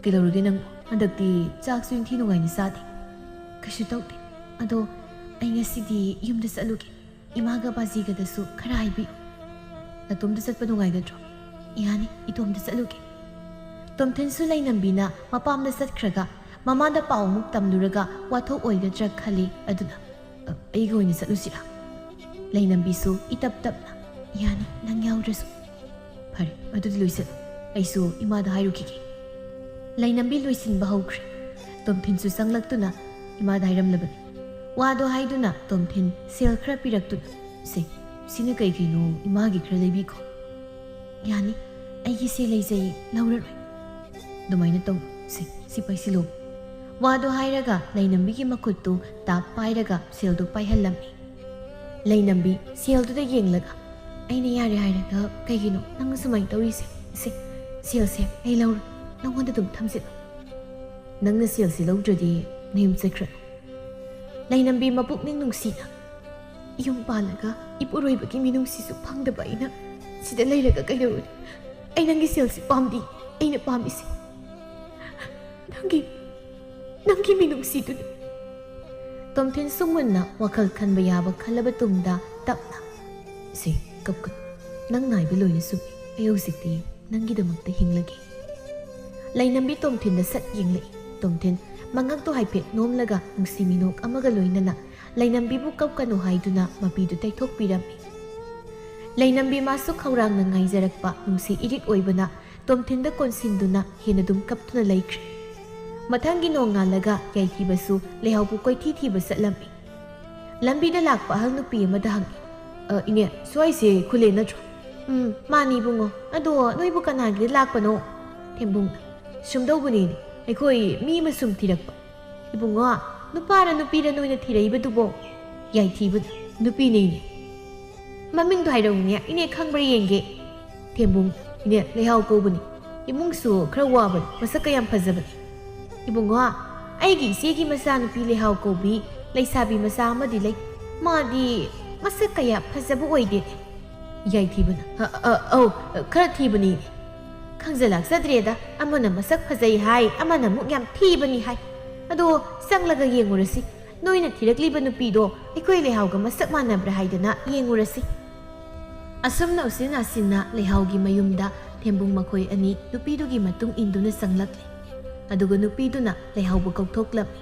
ꯀꯩꯗꯧꯔꯒꯦ ꯅꯪ ꯍꯟꯗꯛꯇꯤ ꯆꯥꯛꯁꯨ ꯏꯟꯊꯤ ꯅꯨꯡꯉꯥꯏꯅ ꯆꯥꯗꯦ ꯀꯩꯁꯨ ꯇꯧꯗꯦ ꯑꯗꯣ ꯑꯩ ꯉꯁꯤꯗꯤ ꯌꯨꯝꯗ ꯆꯠꯂꯨꯒꯦ ꯏꯃꯥꯒ ꯕꯥꯖꯤꯒꯗꯁꯨ ꯈꯔ ꯍꯥꯏꯕꯤꯌꯨ ꯅꯇꯣꯝꯗ ꯆꯠꯄ ꯅꯨꯡꯉꯥꯏꯒꯗ꯭ꯔꯣ ꯌꯥꯅꯤ ꯏꯇꯣꯝꯗ ꯆꯠꯂꯨꯒꯦ ꯇꯣꯝꯊꯤꯟꯁꯨ ꯂꯩꯅꯝꯕꯤꯅ ꯃꯄꯥꯝꯗ ꯆꯠꯈ꯭ꯔꯒ ꯃꯃꯥꯗ ꯄꯥꯎꯃꯨꯛ ꯇꯝꯂꯨꯔꯒ ꯋꯥꯊꯣꯛ ꯑꯣꯏꯒꯗ꯭ꯔꯥ ꯈꯜꯂꯤ ꯑꯗꯨꯅ ꯑꯩꯒ ꯑꯣꯏꯅ ꯆꯠꯂꯨꯁꯤꯔꯥ ꯂꯩꯅꯝꯕꯤꯁꯨ ꯏꯇꯞ ꯇꯞꯅ ꯌꯥꯅꯤ ꯅꯪ ꯌꯥꯎꯗ꯭ꯔꯁꯨ ꯐꯔꯦ ꯑꯗꯨꯗꯤ ꯂꯣꯏꯁꯤꯜꯂꯨ ꯑꯩꯁꯨ ꯏꯃꯥꯗ ꯍꯥꯏꯔꯨꯈꯤꯒꯦ ꯂꯩꯅꯝꯕꯤ ꯂꯣꯏꯁꯤꯟꯕ ꯍꯧꯈ꯭ꯔꯦ ꯇꯣꯝꯊꯤꯟꯁꯨ ꯆꯪꯂꯛꯇꯨꯅ ꯏꯃꯥꯗ ꯍꯥꯏꯔꯝꯂꯕꯅꯤ ꯋꯥꯗꯣ ꯍꯥꯏꯗꯨꯅ ꯇꯣꯝꯊꯤꯟ ꯁꯦꯜ ꯈꯔ ꯄꯤꯔꯛꯇꯨꯅ ꯁꯤꯅ ꯀꯩꯅꯣ ꯏꯃꯥꯒꯤ ꯈꯔ ꯂꯩꯕꯤꯈꯣ ꯌꯥꯅꯤ ꯑꯩꯒꯤ ꯁꯦꯜ ꯂꯩꯖꯩ ꯂꯧꯔꯔꯣꯏ ꯑꯗꯨꯃꯥꯏꯅ ꯇꯧ ꯁꯤ ꯄꯥꯏꯁꯤꯜꯂꯨ ꯋꯥꯗꯣ ꯍꯥꯏꯔꯒ ꯂꯩꯅꯝꯕꯤꯒꯤ ꯃꯈꯨꯠꯇꯨ ꯇꯥꯞ ꯄꯥꯏꯔꯒ ꯁꯦꯜꯗꯨ ꯄꯥꯏꯍꯜꯂꯝꯃꯤ ꯂꯩꯅꯝꯕꯤ ꯁꯦꯜꯗꯨꯗ ꯌꯦꯡꯂꯒ ꯑꯩꯅ ꯌꯥꯔꯦ ꯍꯥꯏꯔꯒ ꯀꯩꯒꯤꯅꯣ ꯅꯪꯅ ꯁꯨꯃꯥꯏꯅ ꯇꯧꯔꯤꯁꯦ ꯁꯦꯜꯁꯦ ꯑꯩ ꯂꯧꯔꯣ ꯅꯪꯉꯣꯟꯗ ꯑꯗꯨꯝ ꯊꯝꯖꯤꯜꯂꯨ ꯅꯪꯅ ꯁꯦꯜꯁꯦ ꯂꯧꯗ꯭ꯔꯗꯤ ꯅꯌꯨꯝ ꯆꯠꯈ꯭ꯔꯅꯨ ꯂꯩꯅꯝꯕꯤ ꯃꯄꯨꯛꯅꯤꯡ ꯅꯨꯡꯁꯤꯅ ꯌꯨꯝ ꯄꯥꯜꯂꯒ ꯏꯄꯨꯔꯣꯏꯕꯒꯤ ꯃꯤꯅꯨꯡꯁꯤꯁꯨ ꯐꯪꯗꯕ ꯑꯩꯅ ꯁꯤꯗ ꯂꯩꯔꯒ ꯀꯩꯗꯧꯔꯨꯅꯤ ꯑꯩ ꯅꯪꯒꯤ ꯁꯦꯜꯁꯤ ꯄꯥꯝꯗꯦ ꯑꯩꯅ ꯄꯥꯝꯃꯤꯁꯦ ꯅꯪꯒꯤ ꯃꯤꯅꯨꯡꯁꯤꯗꯨꯅꯤ ꯇꯣꯝꯊꯤꯟ ꯁꯨꯝꯃꯨꯟꯅ ꯋꯥꯈꯜ ꯈꯟꯕ ꯌꯥꯕ ꯈꯜꯂꯕ ꯇꯨꯡꯗ ꯇꯞꯅ ꯀꯞꯀꯅꯨ ꯅꯪ ꯅꯥꯏꯕ ꯂꯣꯏꯅ ꯆꯨꯝꯃꯤ ꯑꯩ ꯍꯧꯖꯤꯛꯇꯤ ꯅꯪꯒꯤꯗꯃꯛꯇ ꯍꯤꯡꯂꯒꯦ ꯂꯩꯅꯝꯕꯤ ꯇꯣꯝꯊꯤꯟꯗ ꯁꯠ ꯌꯦꯡꯂꯛꯏ ꯇꯣꯝꯊꯤꯟ ꯃꯉꯛꯇꯣ ꯍꯥꯏꯐꯦꯠ ꯅꯣꯝꯂꯒ ꯅꯨꯡꯁꯤ ꯃꯤꯅꯣꯛ ꯑꯃꯒ ꯂꯣꯏꯅꯅ ꯂꯩꯅꯝꯕꯤꯕꯨ ꯀꯞꯀꯅꯨ ꯍꯥꯏꯗꯨꯅ ꯃꯄꯤꯗꯨ ꯇꯩꯊꯣꯛꯄꯤꯔꯝꯃꯤ ꯂꯩꯅꯝꯕꯤ ꯃꯥꯁꯨ ꯈꯧꯔꯥꯡꯅ ꯉꯥꯏꯖꯔꯛꯄ ꯅꯨꯡꯁꯤ ꯏꯔꯤꯠ ꯑꯣꯏꯕꯅ ꯇꯣꯝꯊꯤꯟꯗ ꯀꯣꯟꯁꯤꯟꯗꯨꯅ ꯍꯦꯟꯅ ꯑꯗꯨꯝ ꯀꯞꯇꯨꯅ ꯂꯩꯈ꯭ꯔꯦ ꯃꯊꯪꯒꯤ ꯅꯣꯡꯉꯥꯜꯂꯒ ꯌꯥꯏꯊꯤꯕꯁꯨ ꯂꯩꯍꯥꯎꯕꯨ ꯀꯣꯏꯊꯤ ꯊꯤꯕ ꯆꯠꯂꯝꯃꯤ ꯂꯝꯕꯤꯗ ꯂꯥꯛꯄ ꯑꯍꯜ ꯅꯨꯄꯤ ꯑꯃꯗ ꯍꯪꯉꯤ ꯏꯅꯦ ꯁ꯭ꯋꯥꯏꯁꯦ ꯈꯨꯂꯦꯟ ꯅꯠꯇ꯭ꯔꯣ ꯃꯥꯅꯤ ꯏꯕꯨꯡꯉꯣ ꯑꯗꯣ ꯅꯣꯏꯕꯨ ꯀꯅꯥꯒꯤꯗ ꯂꯥꯛꯄꯅꯣ ꯊꯦꯝꯕꯨꯡꯅ ꯁꯨꯝꯗꯧꯕꯅꯤꯅꯦ ꯑꯩꯈꯣꯏ ꯃꯤ ꯑꯃ ꯁꯨꯝ ꯊꯤꯔꯛꯄ ꯏꯕꯨꯡꯉꯣ ꯅꯨꯄꯥꯔ ꯅꯨꯄꯤꯔ ꯅꯣꯏꯅ ꯊꯤꯔꯛꯏꯕꯗꯨꯕꯣ ꯌꯥꯏꯊꯤꯕꯅ ꯅꯨꯄꯤꯅꯦ ꯏꯅꯦ ꯃꯃꯤꯡꯗꯣ ꯍꯥꯏꯔꯛꯎꯅꯦ ꯏꯅꯦ ꯈꯪꯕ꯭ꯔꯥ ꯌꯦꯡꯒꯦ ꯊꯦꯝꯕꯨꯡ ꯏꯅꯦ ꯂꯩꯍꯥꯎ ꯀꯧꯕꯅꯤ ꯏꯃꯨꯡꯁꯨ ꯈꯔ ꯋꯥꯕꯅꯤ ꯃꯁꯛꯀ ꯌꯥꯝ ꯐꯖꯕꯅꯤ ꯏꯕꯨꯡꯉꯣ ꯑꯩꯒꯤ ꯏꯆꯦꯒꯤ ꯃꯆꯥꯅꯨꯄꯤ ꯂꯩꯍꯥꯎ ꯀꯧꯕꯤ ꯂꯩꯁꯥꯕꯤ ꯃꯆꯥ ꯑꯃꯗꯤ ꯂꯩ ꯃꯥꯗꯤ ꯃꯁꯛ ꯀꯌꯥ ꯐꯖꯕ ꯑꯣꯏꯗꯦꯅꯦ ꯌꯥꯏꯊꯤꯕꯅ ꯑꯧ ꯈꯔ ꯊꯤꯕꯅꯤ ꯈꯪꯖꯜꯂꯛꯆꯗ꯭ꯔꯦꯗ ꯑꯃꯅ ꯃꯁꯛ ꯐꯖꯩ ꯍꯥꯏ ꯑꯃꯅ ꯑꯃꯨꯛ ꯌꯥꯝ ꯊꯤꯕꯅꯤ ꯍꯥꯏ ꯑꯗꯣ ꯆꯪꯂꯒ ꯌꯦꯡꯉꯨꯔꯁꯤ ꯅꯣꯏꯅ ꯊꯤꯔꯛꯂꯤꯕ ꯅꯨꯄꯤꯗꯣ ꯑꯩꯈꯣꯏ ꯂꯩꯍꯥꯎꯒ ꯃꯁꯛ ꯃꯥꯟꯅꯕ꯭ꯔꯥ ꯍꯥꯏꯗꯅ ꯌꯦꯡꯉꯨꯔꯁꯤ ꯑꯁꯨꯝꯅ ꯎꯁꯤꯟ ꯅꯥꯁꯤꯟꯅ ꯂꯩꯍꯥꯎꯒꯤ ꯃꯌꯨꯝꯗ ꯊꯦꯝꯕꯨꯡ ꯃꯈꯣꯏ ꯑꯅꯤ ꯅꯨꯄꯤꯗꯨꯒꯤ ꯃꯇꯨꯡ ꯏꯟꯗꯨꯅ ꯆꯪꯂꯛꯂꯤ ꯑꯗꯨꯒ ꯅꯨꯄꯤꯗꯨꯅ ꯂꯩꯍꯥꯎꯕꯨ ꯀꯧꯊꯣꯛꯂꯝꯃꯤ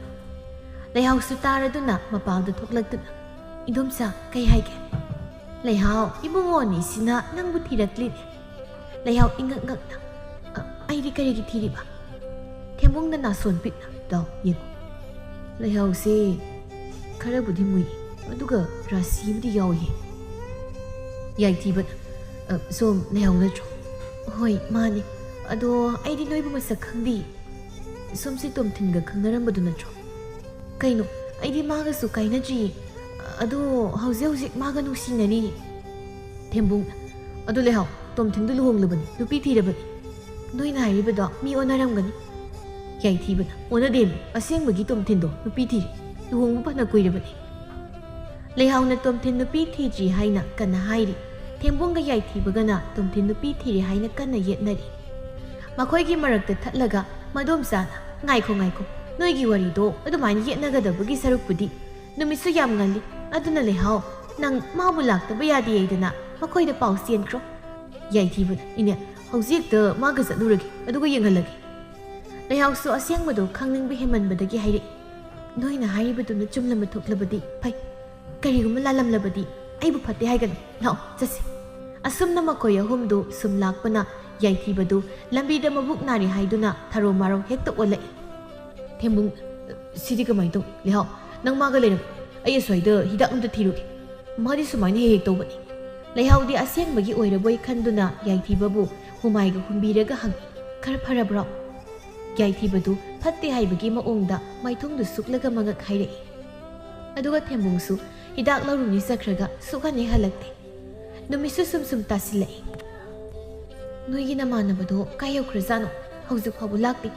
ꯂꯩꯍꯥꯎꯁꯨ ꯇꯥꯔꯗꯨꯅ ꯃꯄꯥꯜꯗ ꯊꯣꯛꯂꯛꯇꯨꯅ ꯏꯗꯣꯝꯆꯥ ꯀꯩ ꯍꯥꯏꯒꯦ ꯂꯩꯍꯥꯎ ꯏꯕꯨꯡꯉꯣꯅꯤꯁꯤꯅ ꯅꯪꯕꯨ ꯊꯤꯔꯛꯂꯤꯅꯦ ꯂꯩꯍꯥꯎ ꯏꯉꯛ ꯉꯛꯅ ꯑꯩꯗꯤ ꯀꯔꯤꯒꯤ ꯊꯤꯔꯤꯕ ꯊꯦꯝꯕꯨꯡꯅ ꯅꯥꯁꯣꯟ ꯄꯤꯛꯅ ꯗꯥꯎ ꯌꯦꯡꯉꯨ ꯂꯩꯍꯥꯎꯁꯦ ꯈꯔꯕꯨꯗꯤ ꯃꯨꯏ ꯑꯗꯨꯒ ꯔꯥꯁꯤꯕꯨꯗꯤ ꯌꯥꯎꯏ ꯌꯥꯏꯊꯤꯕꯅ ꯁꯣꯝ ꯂꯩꯍꯥꯎ ꯅꯠꯇ꯭ꯔꯣ ꯍꯣꯏ ꯃꯥꯅꯤ ꯑꯗꯣ ꯑꯩꯗꯤ ꯅꯣꯏꯕꯨ ꯃꯁꯛ ꯈꯪꯗꯦ ꯁꯣꯝꯁꯤ ꯇꯣꯝꯊꯤꯟꯒ ꯈꯪꯅꯔꯝꯕꯗꯨ ꯅꯠꯇ꯭ꯔꯣ ꯀꯩꯅꯣ ꯑꯩꯗꯤ ꯃꯥꯒꯁꯨ ꯀꯥꯏꯅꯗ꯭ꯔꯤꯌꯦ ꯑꯗꯣ ꯍꯧꯖꯤꯛ ꯃꯥꯒ ꯅꯨꯡꯁꯤꯅꯔꯤ ꯊꯦꯝꯕꯨꯡꯅ ꯑꯗꯨ ꯂꯩꯍꯥꯎ ꯇꯣꯝꯊꯤꯟꯗꯨ ꯂꯨꯍꯣꯡꯂꯕꯅꯤ ꯅꯨꯄꯤ ꯊꯤꯔꯕꯅꯤ ꯅꯣꯏꯅ ꯍꯥꯏꯔꯤꯕꯗꯣ ꯃꯤ ꯑꯣꯟꯅꯔꯝꯒꯅꯤ ꯌꯥꯏꯊꯤꯕꯅ ꯑꯣꯟꯅꯗꯦꯃꯤ ꯑꯁꯦꯡꯕꯒꯤ ꯇꯣꯝꯊꯤꯟꯗꯣ ꯅꯨꯄꯤ ꯊꯤꯔꯦ ꯂꯨꯍꯣꯡꯕ ꯐꯅ ꯀꯨꯏꯔꯕꯅꯤ ꯂꯩꯍꯥꯎꯅ ꯇꯣꯝꯊꯤꯟ ꯅꯨꯄꯤ ꯊꯤꯗ꯭ꯔꯤ ꯍꯥꯏꯅ ꯀꯟꯅ ꯍꯥꯏꯔꯤ ꯊꯦꯝꯕꯨꯡꯒ ꯌꯥꯏꯊꯤꯕꯒꯅ ꯇꯣꯝꯊꯤꯟ ꯅꯨꯄꯤ ꯊꯤꯔꯦ ꯍꯥꯏꯅ ꯀꯟꯅ ꯌꯦꯠꯅꯔꯤ ꯃꯈꯣꯏꯒꯤ ꯃꯔꯛꯇ ꯊꯠꯂꯒ ꯃꯗꯣꯝꯆꯥꯅ ꯉꯥꯏꯈꯣ ꯅꯣꯏꯒꯤ ꯋꯥꯔꯤꯗꯣ ꯑꯗꯨꯃꯥꯏꯅ ꯌꯦꯠꯅꯒꯗꯕꯒꯤ ꯁꯔꯨꯛꯄꯨꯗꯤ ꯅꯨꯃꯤꯠꯁꯨ ꯌꯥꯝ ꯉꯜꯂꯤ ꯑꯗꯨꯅ ꯂꯩꯍꯥꯎ ꯅꯪ ꯃꯥꯕꯨ ꯂꯥꯛꯇꯕ ꯌꯥꯗꯦ ꯍꯥꯏꯗꯅ ꯃꯈꯣꯏꯗ ꯄꯥꯎ ꯆꯦꯟꯈ꯭ꯔꯣ ꯌꯥꯏꯊꯤꯕꯅ ꯏꯅꯦ ꯍꯧꯖꯤꯛꯇ ꯃꯥꯒ ꯆꯠꯂꯨꯔꯒꯦ ꯑꯗꯨꯒ ꯌꯦꯡꯍꯜꯂꯒꯦ ꯂꯩꯍꯥꯎꯁꯨ ꯑꯁꯦꯡꯕꯗꯣ ꯈꯪꯅꯤꯡꯕ ꯍꯦꯟꯃꯟꯕꯗꯒꯤ ꯍꯥꯏꯔꯛꯏ ꯅꯣꯏꯅ ꯍꯥꯏꯔꯤꯕꯗꯨꯅ ꯆꯨꯝꯂꯝꯕ ꯊꯣꯛꯂꯕꯗꯤ ꯐꯩ ꯀꯔꯤꯒꯨꯝꯕ ꯂꯥꯜꯂꯝꯂꯕꯗꯤ ꯑꯩꯕꯨ ꯐꯠꯇꯦ ꯍꯥꯏꯒꯅꯨ ꯂꯥꯛꯑꯣ ꯆꯠꯁꯤ ꯑꯁꯨꯝꯅ ꯃꯈꯣꯏ ꯑꯍꯨꯝꯗꯨ ꯁꯨꯝ ꯂꯥꯛꯄꯅ ꯌꯥꯏꯊꯤꯕꯗꯨ ꯂꯝꯕꯤꯗ ꯃꯕꯨꯛ ꯅꯥꯔꯤ ꯍꯥꯏꯗꯨꯅ ꯊꯔꯣ ꯃꯥꯔꯣ ꯍꯦꯛꯇ ꯑꯣꯜꯂꯛꯏ ꯊꯦꯝꯕꯨꯡ ꯁꯤꯗꯤ ꯀꯃꯥꯏꯅ ꯇꯧ ꯂꯩꯍꯥꯎ ꯅꯪ ꯃꯥꯒ ꯂꯩꯔꯝ ꯑꯩ ꯑꯁ꯭ꯋꯥꯏꯗ ꯍꯤꯗꯥꯛ ꯑꯝꯇ ꯊꯤꯔꯨꯒꯦ ꯃꯥꯗꯤ ꯁꯨꯃꯥꯏꯅ ꯍꯦꯛ ꯇꯧꯕꯅꯤ ꯂꯩꯍꯥꯎꯗꯤ ꯑꯁꯦꯡꯕꯒꯤ ꯑꯣꯏꯔꯕꯣꯏ ꯈꯟꯗꯨꯅ ꯌꯥꯏꯊꯤꯕꯕꯨ ꯍꯨꯃꯥꯏꯒ ꯍꯨꯝꯕꯤꯔꯒ ꯍꯪꯉꯤ ꯈꯔ ꯐꯔꯕ꯭ꯔꯣ ꯌꯥꯏꯊꯤꯕꯗꯨ ꯐꯠꯇꯦ ꯍꯥꯏꯕꯒꯤ ꯃꯑꯣꯡꯗ ꯃꯥꯏꯊꯣꯡꯗꯨ ꯁꯨꯛꯂꯒ ꯃꯉꯛ ꯍꯥꯏꯔꯛꯏ ꯑꯗꯨꯒ ꯊꯦꯝꯕꯨꯡꯁꯨ ꯍꯤꯗꯥꯛ ꯂꯧꯔꯨꯅꯤ ꯆꯠꯈ꯭ꯔꯒ ꯁꯨꯛꯍꯟ ꯍꯜꯂꯛꯇꯦ ꯅꯨꯃꯤꯠꯁꯨ ꯁꯨꯝ ꯇꯥꯁꯤꯜꯂꯛꯏ ꯅꯣꯏꯒꯤ ꯅꯃꯥꯟꯅꯕꯗꯣ ꯀꯥꯏ ꯌꯧꯈ꯭ꯔꯖꯥꯠꯅꯣ ꯍꯧꯖꯤꯛ ꯐꯥꯎꯕ ꯂꯥꯛꯇꯦ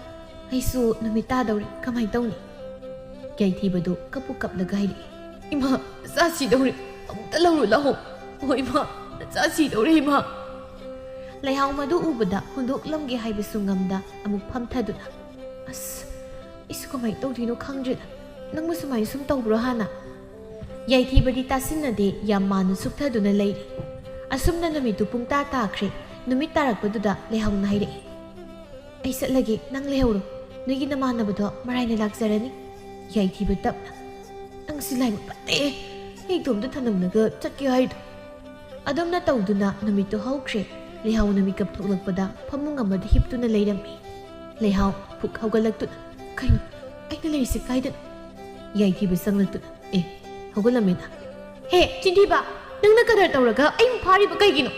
ꯑꯩꯁꯨ ꯅꯨꯃꯤꯠ ꯇꯥꯗꯧꯔꯦ ꯀꯃꯥꯏ ꯇꯧꯅꯤ ꯌꯥꯏꯊꯤꯕꯗꯨ ꯀꯞꯄꯨ ꯀꯞꯂꯒ ꯍꯥꯏꯔꯛꯏ ꯏꯃꯥ ꯅꯆꯥ ꯁꯤꯗꯧꯔꯦ ꯑꯃꯨꯛꯇ ꯂꯧꯔꯨ ꯂꯥꯛꯑꯣ ꯍꯣ ꯏꯃꯥ ꯅꯆꯥ ꯁꯤꯗꯧꯔꯦ ꯏꯃꯥ ꯂꯩꯍꯥꯎ ꯃꯗꯨ ꯎꯕꯗ ꯍꯨꯟꯗꯣꯛꯂꯝꯒꯦ ꯍꯥꯏꯕꯁꯨ ꯉꯝꯗ ꯑꯃꯨꯛ ꯐꯝꯊꯗꯨꯅ ꯑꯁ ꯑꯩꯁꯨ ꯀꯃꯥꯏꯅ ꯇꯧꯗꯣꯏꯅꯣ ꯈꯪꯗ꯭ꯔꯦꯗ ꯅꯪꯕꯨ ꯁꯨꯃꯥꯏꯅ ꯁꯨꯝ ꯇꯧꯕ꯭ꯔꯣ ꯍꯥꯟꯅ ꯌꯥꯏꯊꯤꯕꯗꯤ ꯇꯥꯁꯤꯟꯅꯗꯦ ꯌꯥꯝ ꯃꯥꯟꯅ ꯁꯨꯞꯊꯗꯨꯅ ꯂꯩꯔꯤ ꯑꯁꯨꯝꯅ ꯅꯨꯃꯤꯠꯇꯨ ꯄꯨꯡꯇꯥ ꯇꯥꯈ꯭ꯔꯦ ꯅꯨꯃꯤꯠ ꯇꯥꯔꯛꯄꯗꯨꯗ ꯂꯩꯍꯥꯎꯅ ꯍꯥꯏꯔꯛꯏ ꯑꯩ ꯆꯠꯂꯒꯦ ꯅꯪ ꯂꯩꯍꯧꯔꯣ ꯅꯣꯏꯒꯤ ꯅꯃꯥꯟꯅꯕꯗꯣ ꯃꯔꯥꯏꯅ ꯂꯥꯛꯆꯔꯅꯤ ꯌꯥꯏꯊꯤꯕ ꯇꯞꯅ ꯅꯪꯁꯤ ꯂꯥꯏꯕꯛ ꯐꯠꯇꯦ ꯑꯩ ꯏꯇꯣꯝꯇ ꯊꯅꯝꯂꯒ ꯆꯠꯀꯦ ꯍꯥꯏꯗꯣ ꯑꯗꯨꯝꯅ ꯇꯧꯗꯨꯅ ꯅꯨꯃꯤꯠꯇꯨ ꯍꯧꯈ꯭ꯔꯦ ꯂꯩꯍꯥꯎꯅ ꯃꯤꯀꯞ ꯊꯣꯛꯂꯛꯄꯗ ꯐꯃꯨꯡ ꯑꯃꯗ ꯍꯤꯞꯇꯨꯅ ꯂꯩꯔꯝꯃꯤ ꯂꯩꯍꯥꯎ ꯐꯨꯛ ꯍꯧꯒꯠꯂꯛꯇꯨꯅ ꯀꯩꯅꯣ ꯑꯩꯅ ꯂꯩꯔꯤꯁꯦ ꯀꯥꯏꯗꯅꯣ ꯌꯥꯏꯊꯤꯕ ꯆꯪꯂꯛꯇꯨꯅ ꯍꯧꯒꯠꯂꯝꯃꯦꯅ ꯍꯦ ꯆꯤꯟꯊꯤꯕ ꯅꯪꯅ ꯀꯗꯔ ꯇꯧꯔꯒ ꯑꯩꯕꯨ ꯐꯥꯔꯤꯕ ꯀꯩꯒꯤꯅꯣ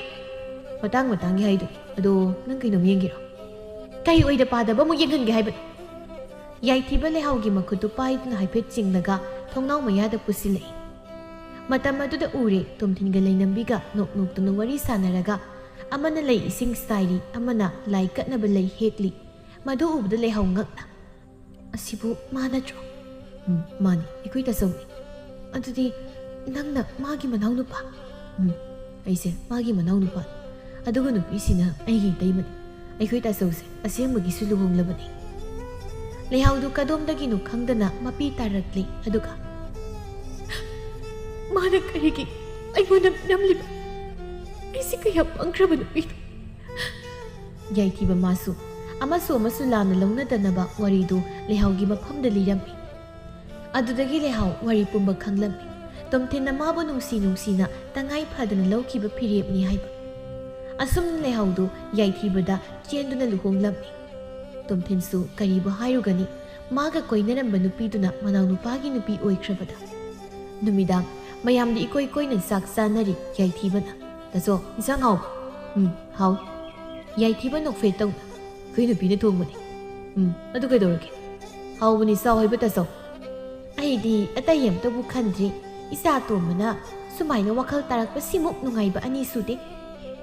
ꯃꯇꯥꯡ ꯃꯇꯥꯡꯒꯤ ꯍꯥꯏꯗꯨꯅꯤ ꯑꯗꯣ ꯅꯪ ꯀꯩꯅꯣꯝ ꯌꯦꯡꯒꯦꯔꯣ ꯀꯩ ꯑꯣꯏꯗ ꯄꯥꯗꯕ ꯑꯃꯨꯛ ꯌꯦꯡꯍꯟꯒꯦ ꯍꯥꯏꯕꯅꯤ ꯌꯥꯏꯊꯤꯕ ꯂꯩꯍꯥꯎꯒꯤ ꯃꯈꯨꯠꯇꯨ ꯄꯥꯏꯗꯨꯅ ꯍꯥꯏꯐꯦꯠ ꯆꯤꯡꯂꯒ ꯊꯣꯡꯅꯥꯎ ꯃꯌꯥꯗ ꯄꯨꯁꯤꯜꯂꯛꯏ ꯃꯇꯝ ꯑꯗꯨꯗ ꯎꯔꯦ ꯇꯣꯝꯊꯤꯟꯒ ꯂꯩꯅꯝꯕꯤꯒ ꯅꯣꯛ ꯅꯣꯛꯇꯨꯅ ꯋꯥꯔꯤ ꯁꯥꯟꯅꯔꯒ ꯑꯃꯅ ꯂꯩ ꯏꯁꯤꯡ ꯁꯥꯏꯔꯤ ꯑꯃꯅ ꯂꯥꯏ ꯀꯠꯅꯕ ꯂꯩ ꯍꯦꯛꯂꯤ ꯃꯗꯨ ꯎꯕꯗ ꯂꯩꯍꯥꯎ ꯉꯛꯅ ꯑꯁꯤꯕꯨ ꯃꯥ ꯅꯠꯇ꯭ꯔꯣ ꯃꯥꯅꯤ ꯑꯩꯈꯣꯏ ꯇꯥꯆꯧꯅꯤ ꯑꯗꯨꯗꯤ ꯅꯪꯅ ꯃꯥꯒꯤ ꯃꯅꯥꯎ ꯅꯨꯄꯥ ꯑꯩꯁꯦ ꯃꯥꯒꯤ ꯃꯅꯥꯎ ꯅꯨꯄꯥꯅꯤ ꯑꯗꯨꯒ ꯅꯨꯄꯤꯁꯤꯅ ꯑꯩꯒꯤ ꯏꯇꯩꯃꯅꯤ ꯑꯩꯈꯣꯏ ꯇꯥꯆꯧꯁꯦ ꯑꯁꯦꯡꯕꯒꯤꯁꯨ ꯂꯨꯍꯣꯡꯂꯕꯅꯤ ꯂꯩꯍꯥꯎꯗꯨ ꯀꯗꯣꯝꯗꯒꯤꯅꯣ ꯈꯪꯗꯅ ꯃꯄꯤ ꯇꯥꯔꯛꯂꯤ ꯑꯗꯨꯒ ꯃꯥꯅ ꯀꯔꯤꯒꯤ ꯑꯩꯉꯣꯟꯗ ꯅꯝꯂꯤꯕ ꯑꯩꯁꯦ ꯀꯌꯥ ꯄꯪꯈ꯭ꯔꯕ ꯅꯨꯄꯤꯅꯣ ꯌꯥꯏꯊꯤꯕ ꯃꯥꯁꯨ ꯑꯃꯁꯨ ꯂꯥꯟꯅ ꯂꯧꯅꯗꯅꯕ ꯋꯥꯔꯤꯗꯨ ꯂꯩꯍꯥꯎꯒꯤ ꯃꯐꯝꯗ ꯂꯤꯔꯝꯃꯤ ꯑꯗꯨꯗꯒꯤ ꯂꯩꯍꯥꯎ ꯋꯥꯔꯤ ꯄꯨꯝꯕ ꯈꯪꯂꯝꯃꯤ ꯇꯣꯝꯊꯤꯟꯅ ꯃꯥꯕꯨ ꯅꯨꯡꯁꯤꯅ ꯇꯉꯥꯏ ꯐꯗꯅ ꯂꯧꯈꯤꯕ ꯐꯤꯔꯦꯞꯅꯤ ꯍꯥꯏꯕ ꯑꯁꯨꯝꯅ ꯂꯩꯍꯥꯎꯗꯨ ꯌꯥꯏꯊꯤꯕꯗ ꯆꯦꯟꯗꯨꯅ ꯂꯨꯍꯣꯡꯂꯝꯃꯤ ꯇꯣꯝꯊꯤꯟꯁꯨ ꯀꯔꯤꯕꯨ ꯍꯥꯏꯔꯨꯒꯅꯤ ꯃꯥꯒ ꯀꯣꯏꯅꯔꯝꯕ ꯅꯨꯄꯤꯗꯨꯅ ꯃꯅꯥꯎ ꯅꯨꯄꯥꯒꯤ ꯅꯨꯄꯤ ꯑꯣꯏꯈ꯭ꯔꯕꯗ ꯅꯨꯃꯤꯗꯥꯡ ꯃꯌꯥꯝꯗꯤ ꯏꯀꯣꯏ ꯀꯣꯏꯅ ꯆꯥꯛ ꯆꯥꯅꯔꯤ ꯌꯥꯏꯊꯤꯕꯅ ꯇꯥꯆꯧ ꯏꯟꯁꯥꯡ ꯍꯥꯎꯕ ꯍꯥꯎ ꯌꯥꯏꯊꯤꯕ ꯅꯣꯛꯐꯦꯠ ꯇꯧꯅ ꯑꯩꯈꯣꯏ ꯅꯨꯄꯤꯅ ꯊꯣꯡꯕꯅꯤ ꯑꯗꯨ ꯀꯩꯗꯧꯔꯒꯦ ꯍꯥꯎꯕꯅꯤ ꯆꯥꯎ ꯍꯥꯏꯕ ꯇꯥꯆꯧ ꯑꯩꯗꯤ ꯑꯇꯩ ꯑꯝꯇꯕꯨ ꯈꯟꯗ꯭ꯔꯤ ꯏꯆꯥ ꯇꯣꯝꯕꯅ ꯁꯨꯃꯥꯏꯅ ꯋꯥꯈꯜ ꯇꯥꯔꯛꯄ ꯁꯤꯃꯨꯛ ꯅꯨꯡꯉꯥꯏꯕ ꯑꯅꯤ ꯁꯨꯗꯦ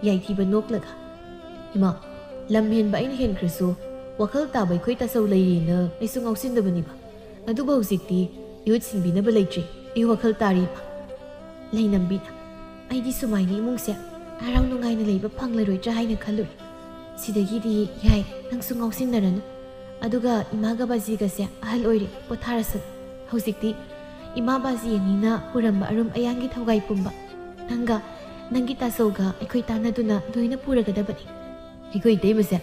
ꯌꯥꯏꯊꯤꯕ ꯅꯣꯛꯂꯒ ꯏꯃꯥ ꯂꯝ ꯍꯦꯟꯕ ꯑꯩꯅ ꯍꯦꯟꯈ꯭ꯔꯁꯨ ꯋꯥꯈꯜ ꯇꯥꯕ ꯑꯩꯈꯣꯏ ꯇꯥꯆꯧ ꯂꯩꯔꯦꯅ ꯑꯩꯁꯨ ꯉꯥꯎꯁꯤꯟꯗꯕꯅꯤꯕ ꯑꯗꯨꯕꯨ ꯍꯧꯖꯤꯛꯇꯤ ꯌꯨꯠ ꯁꯤꯟꯕꯤꯅꯕ ꯂꯩꯇ꯭ꯔꯤ ꯑꯩ ꯋꯥꯈꯜ ꯇꯥꯔꯤꯕ ꯂꯩꯅꯝꯕꯤꯅ ꯑꯩꯗꯤ ꯁꯨꯃꯥꯏꯅ ꯏꯃꯨꯡꯁꯦ ꯍꯔꯥꯎ ꯅꯨꯡꯉꯥꯏꯅ ꯂꯩꯕ ꯐꯪꯂꯔꯣꯏꯗ꯭ꯔꯥ ꯍꯥꯏꯅ ꯈꯜꯂꯨꯔꯦ ꯁꯤꯗꯒꯤꯗꯤ ꯌꯥꯏ ꯅꯪꯁꯨ ꯉꯥꯎꯁꯤꯟꯅꯔꯅꯨ ꯑꯗꯨꯒ ꯏꯃꯥꯒ ꯕꯥꯖꯤꯒꯁꯦ ꯑꯍꯜ ꯑꯣꯏꯔꯦ ꯄꯣꯊꯥꯔꯁꯅꯨ ꯍꯧꯖꯤꯛꯇꯤ ꯏꯃꯥ ꯕꯥꯖꯤ ꯑꯅꯤꯅ ꯄꯨꯔꯝꯕ ꯑꯔꯨꯝ ꯑꯌꯥꯡꯒꯤ ꯊꯧꯒꯥꯏ ꯄꯨꯝꯕ ꯅꯪꯒ ꯅꯪꯒꯤ ꯇꯥꯆꯧꯒ ꯑꯩꯈꯣꯏ ꯇꯥꯟꯅꯗꯨꯅ ꯂꯣꯏꯅ ꯄꯨꯔꯒꯗꯕꯅꯤ ꯑꯩꯈꯣꯏ ꯏꯇꯩꯃꯁꯦ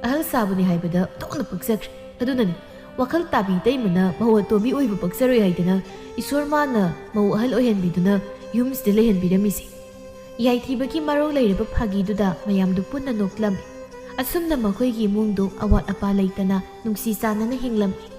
ꯑꯍꯜ ꯁꯥꯕꯅꯤ ꯍꯥꯏꯕꯗ ꯊꯣꯛꯅ ꯄꯛꯆꯈ꯭ꯔꯦ ꯑꯗꯨꯅꯅꯤ ꯋꯥꯈꯜ ꯇꯥꯕꯤ ꯏꯇꯩꯃꯅ ꯃꯧ ꯑꯇꯣꯝꯕꯤ ꯑꯣꯏꯕ ꯄꯛꯆꯔꯣꯏ ꯍꯥꯏꯗꯅ ꯏꯁꯣꯔ ꯃꯥꯅ ꯃꯧ ꯑꯍꯜ ꯑꯣꯏꯍꯟꯕꯤꯗꯨꯅ ꯌꯨꯝꯁꯤꯗ ꯂꯩꯍꯟꯕꯤꯔꯝꯃꯤꯁꯦ ꯌꯥꯏꯊꯤꯕꯒꯤ ꯃꯔꯧ ꯂꯩꯔꯕ ꯐꯥꯒꯤꯗꯨꯗ ꯃꯌꯥꯝꯗꯨ ꯄꯨꯟꯅ ꯅꯣꯛꯂꯝꯃꯤ ꯑꯁꯨꯝꯅ ꯃꯈꯣꯏꯒꯤ ꯏꯃꯨꯡꯗꯨ ꯑꯋꯥꯠ ꯑꯄꯥ ꯂꯩꯇꯅ ꯅꯨꯡꯁꯤ ꯆꯥꯟꯅꯅ ꯍꯤꯡꯂꯝꯃꯤ